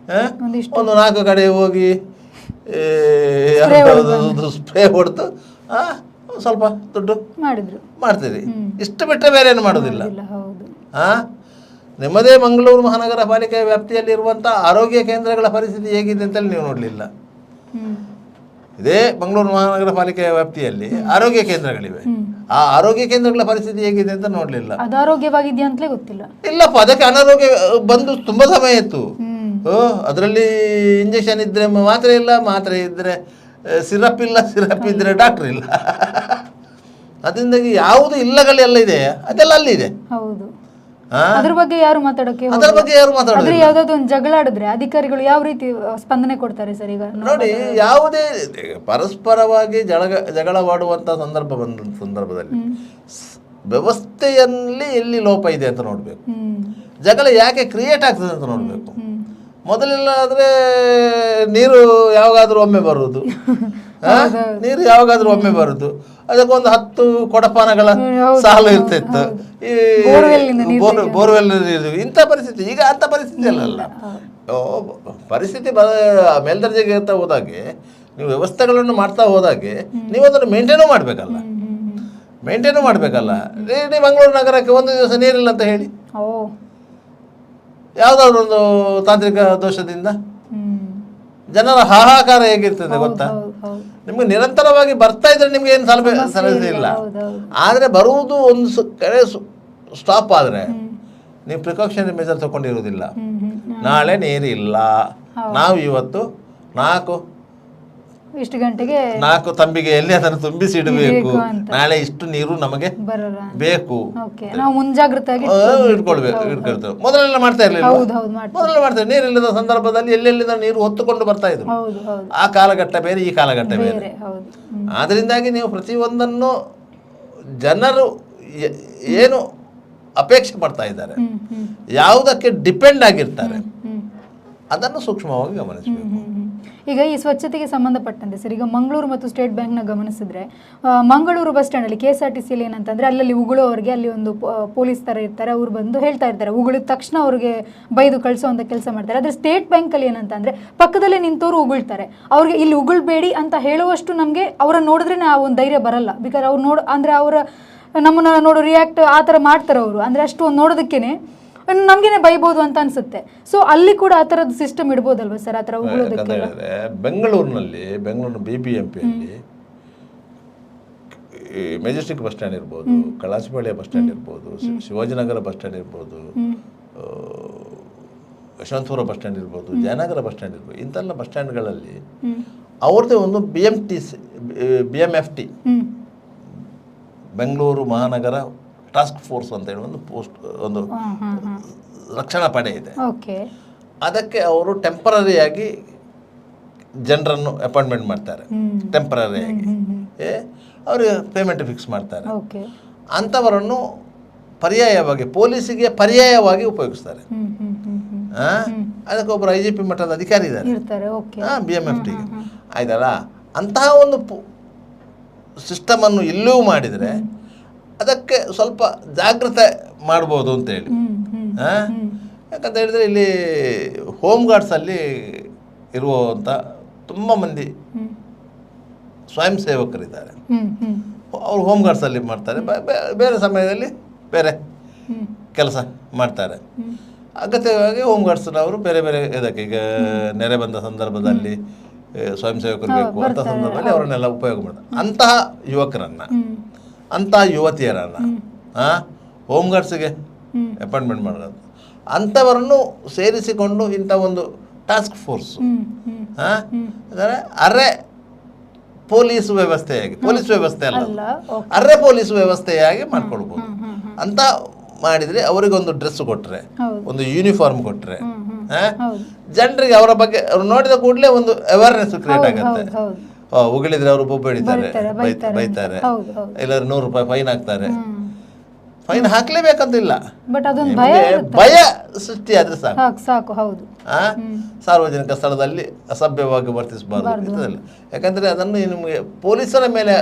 ಒಂದು 4 ಕಡೆ ಹೋಗಿ ಸ್ಪ್ರೇ ಹೊಡೆದು ಸ್ವಲ್ಪ ದುಡ್ಡು ಮಾಡ್ತೀರಿ. ಇಷ್ಟು ಬಿಟ್ಟರೆ ಬೇರೆ ಏನು ಮಾಡೋದಿಲ್ಲ. ನಿಮ್ಮದೇ ಮಂಗಳೂರು ಮಹಾನಗರ ಪಾಲಿಕೆ ವ್ಯಾಪ್ತಿಯಲ್ಲಿರುವಂಥ ಆರೋಗ್ಯ ಕೇಂದ್ರಗಳ ಪರಿಸ್ಥಿತಿ ಹೇಗಿದೆ ಅಂತೇಳಿ ನೀವು ನೋಡಲಿಲ್ಲ. ಇದೇ ಮಂಗಳೂರು ಮಹಾನಗರ ಪಾಲಿಕೆಯ ವ್ಯಾಪ್ತಿಯಲ್ಲಿ ಆರೋಗ್ಯ ಕೇಂದ್ರಗಳಿವೆ. ಆ ಆರೋಗ್ಯ ಕೇಂದ್ರಗಳ ಪರಿಸ್ಥಿತಿ ಹೇಗಿದೆ ಅಂತ ನೋಡಲಿಲ್ಲ. ಅದು ಆರೋಗ್ಯವಾಗಿದೆಯಾ ಅಂತಲೇ ಗೊತ್ತಿಲ್ಲ. ಇಲ್ಲಪ್ಪ, ಅದಕ್ಕೆ ಅನಾರೋಗ್ಯ ಬಂದು ತುಂಬಾ ಸಮಯ ಇತ್ತು. ಅದರಲ್ಲಿ ಇಂಜೆಕ್ಷನ್ ಇದ್ರೆ ಮಾತ್ರೆ ಇಲ್ಲ, ಮಾತ್ರೆ ಇದ್ರೆ ಸಿರಪ್ ಇಲ್ಲ, ಸಿರಪ್ ಇದ್ರೆ ಡಾಕ್ಟರ್ ಇಲ್ಲ. ಅದರಿಂದಾಗಿ ಯಾವುದು ಇಲ್ಲಗಳೆಲ್ಲ ಇದೆ ಅದೆಲ್ಲ ಅಲ್ಲಿದೆ. ಹೌದು, ಅದ್ರ ಬಗ್ಗೆ ಯಾರು ಮಾತಾಡೋಕೆ ಅದರ ಬಗ್ಗೆ ಯಾರು ಮಾತಾಡೋದು. ಯಾವ್ದಾದ್ರು ಒಂದು ಜಗಳ ಆಡಿದ್ರೆ ಅಧಿಕಾರಿಗಳು ಯಾವ ರೀತಿ ಸ್ಪಂದನೆ ಕೊಡ್ತಾರೆ ಸರ್? ಈಗ ನೋಡಿ, ಯಾವುದೇ ಪರಸ್ಪರವಾಗಿ ಜಗಳವಾಡುವಂತ ಸಂದರ್ಭ ಬಂದ ಸಂದರ್ಭದಲ್ಲಿ ವ್ಯವಸ್ಥೆಯಲ್ಲಿ ಎಲ್ಲಿ ಲೋಪ ಇದೆ ಅಂತ ನೋಡ್ಬೇಕು. ಜಗಳ ಯಾಕೆ ಕ್ರಿಯೇಟ್ ಆಗ್ತದೆ ಅಂತ ನೋಡ್ಬೇಕು. ಮೊದಲೆಲ್ಲ ಆದ್ರೆ ನೀರು ಯಾವಾಗಾದ್ರೂ ಒಮ್ಮೆ ಬರುವುದು, ನೀರು ಯಾವಾಗಾದ್ರೂ ಒಮ್ಮೆ ಬರುದು, ಅದಕ್ಕೊಂದು 10 ಕೊಡಪಾನಗಳ ಸಾಲು ಇರ್ತಿತ್ತು. ಈ ಬೋರ್ವೆಲ್ ನೀರು ಇಂಥ ಪರಿಸ್ಥಿತಿ. ಈಗ ಅಂಥ ಪರಿಸ್ಥಿತಿ ಅಲ್ಲಲ್ಲ. ಪರಿಸ್ಥಿತಿ ಮೇಲ್ದರ್ಜೆಗೆ ಇರ್ತಾ ಹೋದಾಗೆ, ನೀವು ವ್ಯವಸ್ಥೆಗಳನ್ನು ಮಾಡ್ತಾ ಹೋದಾಗೆ ನೀವು ಅದನ್ನು ಮೇಂಟೈನು ಮಾಡಬೇಕಲ್ಲ. ಇಡೀ ಮಂಗಳೂರು ನಗರಕ್ಕೆ ಒಂದು ದಿವಸ ನೀರಿಲ್ಲ ಅಂತ ಹೇಳಿ, ಯಾವುದಾದ್ರು ಒಂದು ತಾಂತ್ರಿಕ ದೋಷದಿಂದ ಜನರ ಹಾಹಾಕಾರ ಹೇಗಿರ್ತದೆ ಗೊತ್ತಾ? ನಿಮ್ಗೆ ನಿರಂತರವಾಗಿ ಬರ್ತಾ ಇದ್ರೆ ನಿಮ್ಗೆ ಏನು ಸಲಹೆ ಇಲ್ಲ. ಆದರೆ ಬರುವುದು ಒಂದು ಕಡೆ ಸ್ಟಾಪ್ ಆದರೆ ನೀವು ಪ್ರಿಕಾಷನರಿ ಮೆಜರ್ ತಗೊಂಡಿರುವುದಿಲ್ಲ. ನಾಳೆ ನೀರಿಲ್ಲ, ನಾವು ಇವತ್ತು 4 ತಂಬಿಗೆಯಲ್ಲಿ ಅದನ್ನು ತುಂಬಿಸಿ ಇಡಬೇಕು, ನಾಳೆ ಇಷ್ಟು ನೀರು ನಮಗೆ ಬೇಕು, ಇಟ್ಕೊಳ್ತೇವೆ. ಮೊದಲೆಲ್ಲ ಮಾಡ್ತಾ ಇರಲಿಲ್ಲ. ನೀರಿಲ್ಲದ ಸಂದರ್ಭದಲ್ಲಿ ಎಲ್ಲೆಲ್ಲಿಂದ ನೀರು ಹೊತ್ತುಕೊಂಡು ಬರ್ತಾ ಇದ್ರು. ಆ ಕಾಲಘಟ್ಟ ಬೇರೆ, ಈ ಕಾಲಘಟ್ಟ ಬೇರೆ. ಆದ್ರಿಂದಾಗಿ ನೀವು ಪ್ರತಿಯೊಂದನ್ನು ಜನರು ಏನು ಅಪೇಕ್ಷೆ ಪಡ್ತಾ ಇದ್ದಾರೆ, ಯಾವುದಕ್ಕೆ ಡಿಪೆಂಡ್ ಆಗಿರ್ತಾರೆ, ಅದನ್ನು ಸೂಕ್ಷ್ಮವಾಗಿ ಗಮನಿಸಬೇಕು. ಈಗ ಈ ಸ್ವಚ್ಛತೆಗೆ ಸಂಬಂಧಪಟ್ಟಂತೆ ಸರ್, ಈಗ ಮಂಗಳೂರು ಮತ್ತು ಸ್ಟೇಟ್ ಬ್ಯಾಂಕ್ನ ಗಮನಿಸಿದ್ರೆ, ಮಂಗಳೂರು ಬಸ್ ಸ್ಟ್ಯಾಂಡಲ್ಲಿ KSRTCಯಲ್ಲಿ ಏನಂತಂದರೆ ಅಲ್ಲಲ್ಲಿ ಉಗುಳೋರಿಗೆ ಅಲ್ಲಿ ಒಂದು ಪೊಲೀಸ್ ಥರ ಇರ್ತಾರೆ, ಅವ್ರು ಬಂದು ಹೇಳ್ತಾ ಇರ್ತಾರೆ, ಉಗುಳಿದ ತಕ್ಷಣ ಅವ್ರಿಗೆ ಬೈದು ಕಳಿಸೋವಂಥ ಕೆಲಸ ಮಾಡ್ತಾರೆ. ಆದರೆ ಸ್ಟೇಟ್ ಬ್ಯಾಂಕಲ್ಲಿ ಏನಂತಂದರೆ ಪಕ್ಕದಲ್ಲೇ ನಿಂತವರು ಉಗುಳ್ತಾರೆ, ಅವ್ರಿಗೆ ಇಲ್ಲಿ ಉಗುಳ್ಬೇಡಿ ಅಂತ ಹೇಳುವಷ್ಟು ನಮಗೆ ಅವರನ್ನು ನೋಡಿದ್ರೆ ಆ ಒಂದು ಧೈರ್ಯ ಬರಲ್ಲ. ಬಿಕಾಸ್ ಅವ್ರು ಅಂದರೆ ಅವರ ನಮ್ಮನ್ನು ನೋಡೋ ರಿಯಾಕ್ಟ್ ಆ ಥರ ಮಾಡ್ತಾರೆ ಅವರು. ಅಂದರೆ ಅಷ್ಟು ಒಂದು ನೋಡೋದಕ್ಕೇನೆ ನಮಗೇನೆ ಬೈಬೋದು ಅಂತ ಅನ್ಸುತ್ತೆ. ಸೊ ಅಲ್ಲಿ ಕೂಡ ಆ ಥರದ್ದು ಸಿಸ್ಟಮ್ ಇಡ್ಬೋದಲ್ವ ಸರ್, ಆ ಥರ ಉಗುಳೋದಕ್ಕೆ? ಬೆಂಗಳೂರು BBMPಯಲ್ಲಿ ಮೆಜೆಸ್ಟಿಕ್ ಬಸ್ ಸ್ಟ್ಯಾಂಡ್ ಇರ್ಬೋದು, ಕಳಾಸಪಾಳ್ಯ ಬಸ್ ಸ್ಟ್ಯಾಂಡ್ ಇರ್ಬೋದು, ಶಿವಾಜಿನಗರ ಬಸ್ ಸ್ಟ್ಯಾಂಡ್ ಇರ್ಬೋದು, ಯಶವಂತಪುರ ಬಸ್ ಸ್ಟ್ಯಾಂಡ್ ಇರ್ಬೋದು, ಜಯನಗರ ಬಸ್ ಸ್ಟ್ಯಾಂಡ್ ಇರ್ಬೋದು, ಇಂಥೆಲ್ಲ ಬಸ್ ಸ್ಟ್ಯಾಂಡ್ಗಳಲ್ಲಿ ಅವ್ರದ್ದೇ ಒಂದು BMFT ಬೆಂಗಳೂರು ಮಹಾನಗರ ಟಾಸ್ಕ್ ಫೋರ್ಸ್ ಅಂತ ಹೇಳಿ ಒಂದು ರಕ್ಷಣಾ ಪಡೆ ಇದೆ. ಅದಕ್ಕೆ ಅವರು ಟೆಂಪರರಿಯಾಗಿ ಜನರನ್ನು ಅಪಾಯಿಂಟ್ಮೆಂಟ್ ಮಾಡ್ತಾರೆ. ಟೆಂಪರರಿಯಾಗಿ ಅವರಿಗೆ ಪೇಮೆಂಟ್ ಫಿಕ್ಸ್ ಮಾಡ್ತಾರೆ. ಅಂಥವರನ್ನು ಪರ್ಯಾಯವಾಗಿ ಪೊಲೀಸಿಗೆ ಪರ್ಯಾಯವಾಗಿ ಉಪಯೋಗಿಸ್ತಾರೆ. ಅದಕ್ಕೆ ಒಬ್ಬರು IGP ಮಟ್ಟದ ಅಧಿಕಾರಿ ಇದ್ದಾರೆ BMFTಗೆ, ಆಯ್ತಲ್ಲ. ಅಂತಹ ಒಂದು ಸಿಸ್ಟಮನ್ನು ಇಲ್ಲೂ ಮಾಡಿದರೆ ಅದಕ್ಕೆ ಸ್ವಲ್ಪ ಜಾಗೃತೆ ಮಾಡ್ಬೋದು ಅಂತೇಳಿ. ಯಾಕಂತ ಹೇಳಿದರೆ ಇಲ್ಲಿ ಹೋಮ್ ಗಾರ್ಡ್ಸಲ್ಲಿ ಇರುವಂಥ ತುಂಬ ಮಂದಿ ಸ್ವಯಂ ಸೇವಕರಿದ್ದಾರೆ. ಅವರು ಹೋಮ್ ಗಾರ್ಡ್ಸಲ್ಲಿ ಮಾಡ್ತಾರೆ, ಬೇರೆ ಸಮಯದಲ್ಲಿ ಬೇರೆ ಕೆಲಸ ಮಾಡ್ತಾರೆ. ಅಗತ್ಯವಾಗಿ ಹೋಮ್ ಗಾರ್ಡ್ಸ್ನವರು ಬೇರೆ ಬೇರೆ ಇದಕ್ಕೆ, ಈಗ ನೆರೆ ಬಂದ ಸಂದರ್ಭದಲ್ಲಿ ಸ್ವಯಂ ಸೇವಕರು ಬೇಕು ಅಂತ ಸಂದರ್ಭದಲ್ಲಿ ಅವರನ್ನೆಲ್ಲ ಉಪಯೋಗ ಮಾಡ್ತಾರೆ. ಅಂತಹ ಯುವಕರನ್ನು, ಅಂಥ ಯುವತಿಯರನ್ನು ಹೋಮ್ ಗಾರ್ಡ್ಸ್ಗೆ ಅಪಾಯಿಂಟ್ಮೆಂಟ್ ಮಾಡೋದು, ಅಂಥವರನ್ನು ಸೇರಿಸಿಕೊಂಡು ಇಂಥ ಒಂದು ಟಾಸ್ಕ್ ಫೋರ್ಸ್ ಅರೆ ಪೊಲೀಸ್ ವ್ಯವಸ್ಥೆಯಾಗಿ, ಪೊಲೀಸ್ ವ್ಯವಸ್ಥೆ ಅಲ್ಲ, ಅರೆ ಪೊಲೀಸ್ ವ್ಯವಸ್ಥೆಯಾಗಿ ಮಾಡ್ಕೊಳ್ಬೋದು ಅಂತ ಮಾಡಿದರೆ, ಅವರಿಗೊಂದು ಡ್ರೆಸ್ ಕೊಟ್ಟರೆ, ಒಂದು ಯೂನಿಫಾರ್ಮ್ ಕೊಟ್ಟರೆ, ಜನರಿಗೆ ಅವರ ಬಗ್ಗೆ ಅವ್ರು ನೋಡಿದ ಕೂಡಲೇ ಒಂದು ಅವೇರ್ನೆಸ್ ಕ್ರಿಯೇಟ್ ಆಗುತ್ತೆ. ಉಗುಳಿದ್ರೆ ಅವರು ಬೊಬ್ಬೆ ಹಿಡಿತಾರೆ, ಬೈತಾರೆ, ಇಲ್ಲಾಂದ್ರೆ 100 ರೂಪಾಯಿ ಫೈನ್ ಹಾಕ್ತಾರೆ. ಫೈನ್ ಹಾಕ್ಲೇಬೇಕಂತಿಲ್ಲ, ಬಟ್ ಅದೊಂದು ಭಯ ಸೃಷ್ಟಿ ಆದ್ರೆ ಸಾಕು. ಸಾರ್ವಜನಿಕ ಸ್ಥಳದಲ್ಲಿ ಅಸಭ್ಯವಾಗಿ ವರ್ತಿಸಬಾರದು. ಯಾಕಂದ್ರೆ ಅದನ್ನು ನಿಮಗೆ ಪೊಲೀಸರ ಮೇಲೆ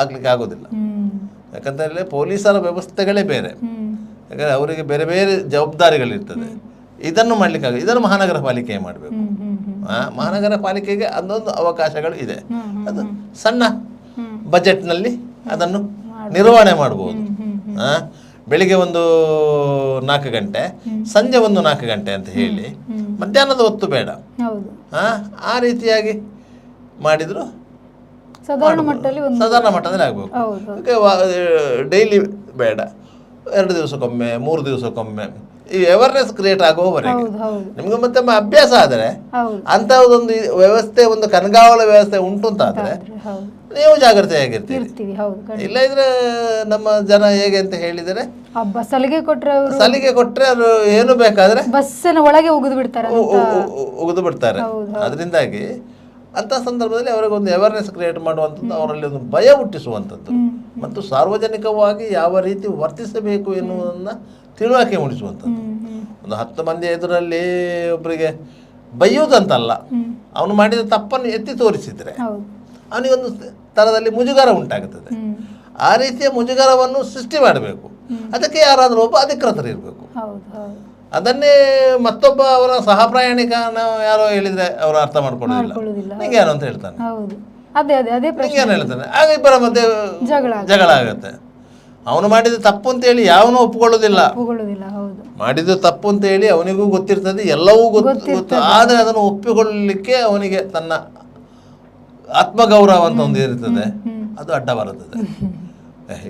ಆಗ್ಲಿಕ್ಕೆ ಆಗೋದಿಲ್ಲ. ಯಾಕಂತೇಳಿ ಪೊಲೀಸರ ವ್ಯವಸ್ಥೆಗಳೇ ಬೇರೆ. ಯಾಕಂದರೆ ಅವರಿಗೆ ಬೇರೆ ಬೇರೆ ಜವಾಬ್ದಾರಿಗಳಿರ್ತದೆ. ಇದನ್ನು ಮಾಡಲಿಕ್ಕಾಗ ಇದನ್ನು ಮಹಾನಗರ ಪಾಲಿಕೆ ಮಾಡಬೇಕು. ಮಹಾನಗರ ಪಾಲಿಕೆಗೆ ಅದೊಂದು ಅವಕಾಶಗಳು ಇದೆ. ಅದು ಸಣ್ಣ ಬಜೆಟ್ನಲ್ಲಿ ಅದನ್ನು ನಿರ್ವಹಣೆ ಮಾಡ್ಬೋದು. ಬೆಳಿಗ್ಗೆ ಒಂದು 4 ಗಂಟೆ, ಸಂಜೆ ಒಂದು 4 ಗಂಟೆ ಅಂತ ಹೇಳಿ, ಮಧ್ಯಾಹ್ನದ ಹೊತ್ತು ಬೇಡ. ಆ ರೀತಿಯಾಗಿ ಮಾಡಿದ್ರು ಸಾಧಾರಣ ಮಟ್ಟದಲ್ಲಿ ಆಗಬೇಕು. ಡೈಲಿ ಬೇಡ, 2 ದಿವಸಕ್ಕೊಮ್ಮೆ 3 ದಿವಸಕ್ಕೊಮ್ಮೆ ಈ ಅವೇರ್ನೆಸ್ ಕ್ರಿಯೇಟ್ ಆಗುವವರೆಗೆ ನಿಮ್ಗೆ ಮತ್ತೆ ಅಭ್ಯಾಸ ಆದರೆ ಅಂತಹದೊಂದು ವ್ಯವಸ್ಥೆ, ಒಂದು ಕಣ್ಗಾವಲ ವ್ಯವಸ್ಥೆ ಉಂಟು ಅಂತ ಆದರೆ ನೀವು ಜಾಗ್ರತೆಯಾಗಿರ್ತೀರಿ. ಇಲ್ಲ ಇದ್ರೆ ನಮ್ಮ ಜನ ಹೇಗೆ ಅಂತ ಹೇಳಿದರೆ ಸಲಿಗೆ ಕೊಟ್ರೆ ಅದು ಏನು ಬೇಕಾದ್ರೆ ಬಸ್ಸಿನ ಒಳಗೆ ಉಗಿದು ಬಿಡ್ತಾರೆ. ಅದರಿಂದಾಗಿ ಅಂಥ ಸಂದರ್ಭದಲ್ಲಿ ಅವರಿಗೆ ಒಂದು ಅವೇರ್ನೆಸ್ ಕ್ರಿಯೇಟ್ ಮಾಡುವಂಥದ್ದು, ಅವರಲ್ಲಿ ಒಂದು ಭಯ ಹುಟ್ಟಿಸುವಂಥದ್ದು ಮತ್ತು ಸಾರ್ವಜನಿಕವಾಗಿ ಯಾವ ರೀತಿ ವರ್ತಿಸಬೇಕು ಎನ್ನುವುದನ್ನು ತಿಳುವಳಿಕೆ ಮೂಡಿಸುವಂಥದ್ದು. ಒಂದು 10 ಮಂದಿ ಎದುರಲ್ಲಿ ಒಬ್ಬರಿಗೆ ಬೈಯುವುದಂತಲ್ಲ, ಅವನು ಮಾಡಿದ ತಪ್ಪನ್ನು ಎತ್ತಿ ತೋರಿಸಿದರೆ ಅವನಿಗೊಂದು ಥರದಲ್ಲಿ ಮುಜುಗರ ಉಂಟಾಗುತ್ತದೆ. ಆ ರೀತಿಯ ಮುಜುಗರವನ್ನು ಸೃಷ್ಟಿ ಮಾಡಬೇಕು. ಅದಕ್ಕೆ ಯಾರಾದರೂ ಒಬ್ಬ ಅಧಿಕೃತರು ಇರಬೇಕು. ಅದನ್ನೇ ಮತ್ತೊಬ್ಬ ಅವರ ಸಹ ಪ್ರಯಾಣಿಕನ ಯಾರೋ ಹೇಳಿದ್ರೆ ಅವರು ಅರ್ಥ ಮಾಡ್ಕೊಳ್ಳೋದಿಲ್ಲ. ನಿಂಗೇನು ಅಂತ ಹೇಳ್ತಾನೆ, ನಿಂಗೇನು ಹೇಳ್ತಾನೆ, ಆಗ ಇಬ್ಬರ ಮಧ್ಯೆ ಜಗಳ ಆಗುತ್ತೆ. ಅವನು ಮಾಡಿದ ತಪ್ಪು ಅಂತ ಹೇಳಿ ಯಾವನು ಒಪ್ಕೊಳ್ಳೋದಿಲ್ಲ. ಮಾಡಿದ್ದು ತಪ್ಪು ಅಂತ ಹೇಳಿ ಅವನಿಗೂ ಗೊತ್ತಿರ್ತದೆ, ಎಲ್ಲವೂ ಗೊತ್ತು. ಆದರೆ ಅದನ್ನು ಒಪ್ಪಿಕೊಳ್ಳಲಿಕ್ಕೆ ಅವನಿಗೆ ತನ್ನ ಆತ್ಮಗೌರವ ಅಂತ ಒಂದು ಇರ್ತದೆ, ಅದು ಅಡ್ಡ ಬರುತ್ತದೆ.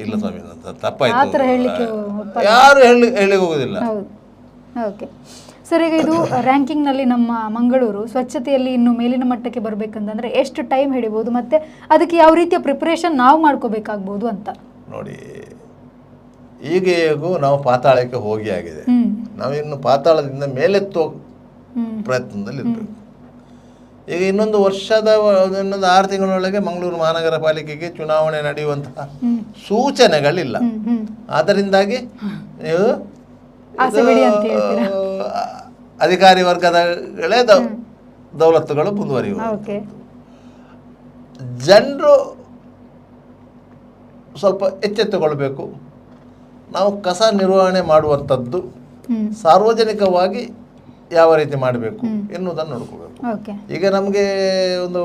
ಇಲ್ಲ ಸ್ವಾಮಿ ತಪ್ಪಾಯ್ತು, ಯಾರು ಹೇಳಿ ಹೋಗೋದಿಲ್ಲ. ಓಕೆ ಸರ್, ಈಗ ಇದು ರ್ಯಾಂಕಿಂಗ್ನಲ್ಲಿ ನಮ್ಮ ಮಂಗಳೂರು ಸ್ವಚ್ಛತೆಯಲ್ಲಿ ಇನ್ನು ಮೇಲಿನ ಮಟ್ಟಕ್ಕೆ ಬರಬೇಕಂತಂದ್ರೆ ಎಷ್ಟು ಟೈಮ್ ಹಿಡಿಬೋದು, ಮತ್ತೆ ಅದಕ್ಕೆ ಯಾವ ರೀತಿಯ ಪ್ರಿಪರೇಷನ್ ನಾವು ಮಾಡ್ಕೋಬೇಕಾಗ್ಬೋದು ಅಂತ ನೋಡಿ. ಈಗ ನಾವು ಪಾತಾಳಕ್ಕೆ ಹೋಗಿ ಆಗಿದೆ, ನಾವಿನ್ನು ಪಾತಾಳದಿಂದ ಮೇಲೆತ್ತುವ ಪ್ರಯತ್ನದಲ್ಲಿ ಇರಬೇಕು. ಈಗ ಇನ್ನೊಂದು 6 ತಿಂಗಳೊಳಗೆ ಮಂಗಳೂರು ಮಹಾನಗರ ಪಾಲಿಕೆಗೆ ಚುನಾವಣೆ ನಡೆಯುವಂತಹ ಸೂಚನೆಗಳಿಲ್ಲ. ಆದ್ದರಿಂದಾಗಿ ನೀವು ಅಧಿಕಾರಿ ವರ್ಗದಗಳೇ ದೌಲತ್ತುಗಳು ಮುಂದುವರಿಯುವುದು. ಜನರು ಸ್ವಲ್ಪ ಎಚ್ಚೆತ್ತುಕೊಳ್ಬೇಕು. ನಾವು ಕಸ ನಿರ್ವಹಣೆ ಮಾಡುವಂಥದ್ದು ಸಾರ್ವಜನಿಕವಾಗಿ ಯಾವ ರೀತಿ ಮಾಡಬೇಕು ಎನ್ನುವುದನ್ನು ನೋಡ್ಕೋಬೇಕು. ಈಗ ನಮಗೆ ಒಂದು